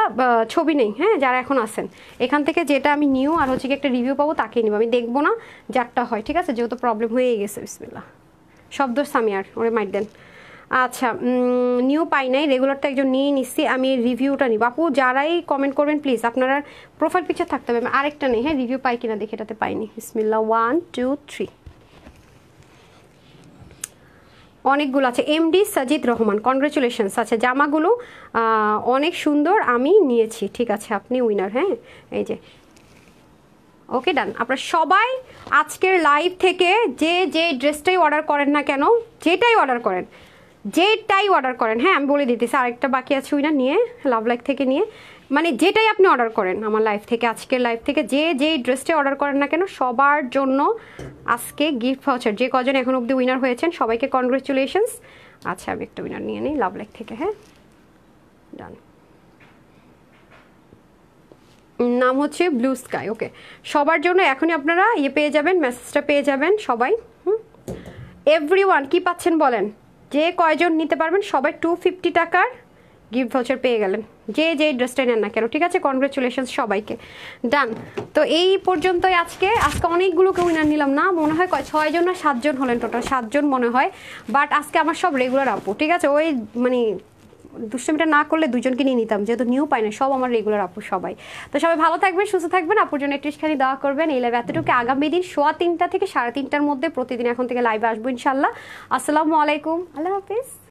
ছবি নেই, হ্যাঁ যারা এখন আসেন এখান থেকে, যেটা আমি নিউ আর হচ্ছে কি একটা রিভিউ পাবো তাকে নিব, আমি দেখবো না যারটা হয়, ঠিক আছে? যেহেতু প্রবলেম হয়ে গেছে। বিসমিল্লাহ, শব্দ সামিয়ার ওরে মাইট দেন। আচ্ছা, নিউ পাই নাই, রেগুলারটা একজন নিয়ে নিচ্ছি, আমি রিভিউটা নিব। আপু যারাই কমেন্ট করবেন প্লিজ আপনারা প্রোফাইল পিকচার থাকতে হবে, আমি আরেকটা নেই, হ্যাঁ রিভিউ পাই কিনা দেখি, এটাতে পাইনি। বিসমিল্লাহ, 1 2 3। অনেকগুলো আছে। MD Sajid Rahman, congratulations. আচ্ছা, জামাগুলো অনেক সুন্দর, আমি নিয়েছি। ঠিক আছে, আপনি উইনার। হ্যাঁ, এই যে ওকে, ডান। আপনারা সবাই আজকের লাইভ থেকে যে ড্রেসটাই অর্ডার করেন না কেন, যেটাই অর্ডার করেন, হ্যাঁ আমি বলে দিতেছি, আরেকটা বাকি আছে উইনার নিয়ে, লাভ লাইক থেকে নিয়ে, মানে যেটাই আপনি অর্ডার করেন আমার লাইভ থেকে, আজকের লাইভ থেকে যেই ড্রেসটাই অর্ডার করেন না কেন, সবার জন্য আজকে গিফট ভাউচার। যে কজন এখন অবধি উইনার হয়েছেন সবাইকে কনগ্রেচুলেশনস। আচ্ছা, আমি একটা উইনার নিয়ে নিই লাভ লাইক থেকে। হ্যাঁ, ডান। নাম হচ্ছে ব্লু স্কাই। ওকে, সবার জন্য এখনই আপনারা পেয়ে যাবেন, মেসেজটা পেয়ে যাবেন সবাই। এভরিওয়ান কি পাচ্ছেন বলেন? যে কয়জন নিতে পারবেন সবাই 250 টাকার গিফট ভাউচার পেয়ে গেলেন, যে ড্রেসটাই নেন না কেন। ঠিক আছে, কনগ্রেচুলেশনস সবাইকে। ডান। তো এই পর্যন্তই আজকে অনেকগুলোকে উইনার নিলাম না, মনে হয় 6 জন না 7 জন হলেন, টোটাল 7 জন মনে হয়। বাট আজকে আমার সব রেগুলার আপু। ঠিক আছে, ওই মানে দুষ্টমিটা না করলে দুজনকে নিয়ে নিতাম, যেহেতু নিউ পাই না, সব আমার রেগুলার আপু সবাই। তো সবাই ভালো থাকবেন, সুস্থ থাকবেন, আপুর জন্য একটুখানি দেওয়া করবেন। এই লাইভ এতটুকু, আগামী দিন 3:15 থেকে 3:30টার মধ্যে প্রতিদিন এখন থেকে লাইভে আসবো ইনশাল্লাহ। আসসালামু আলাইকুম, আল্লাহ হাফিজ।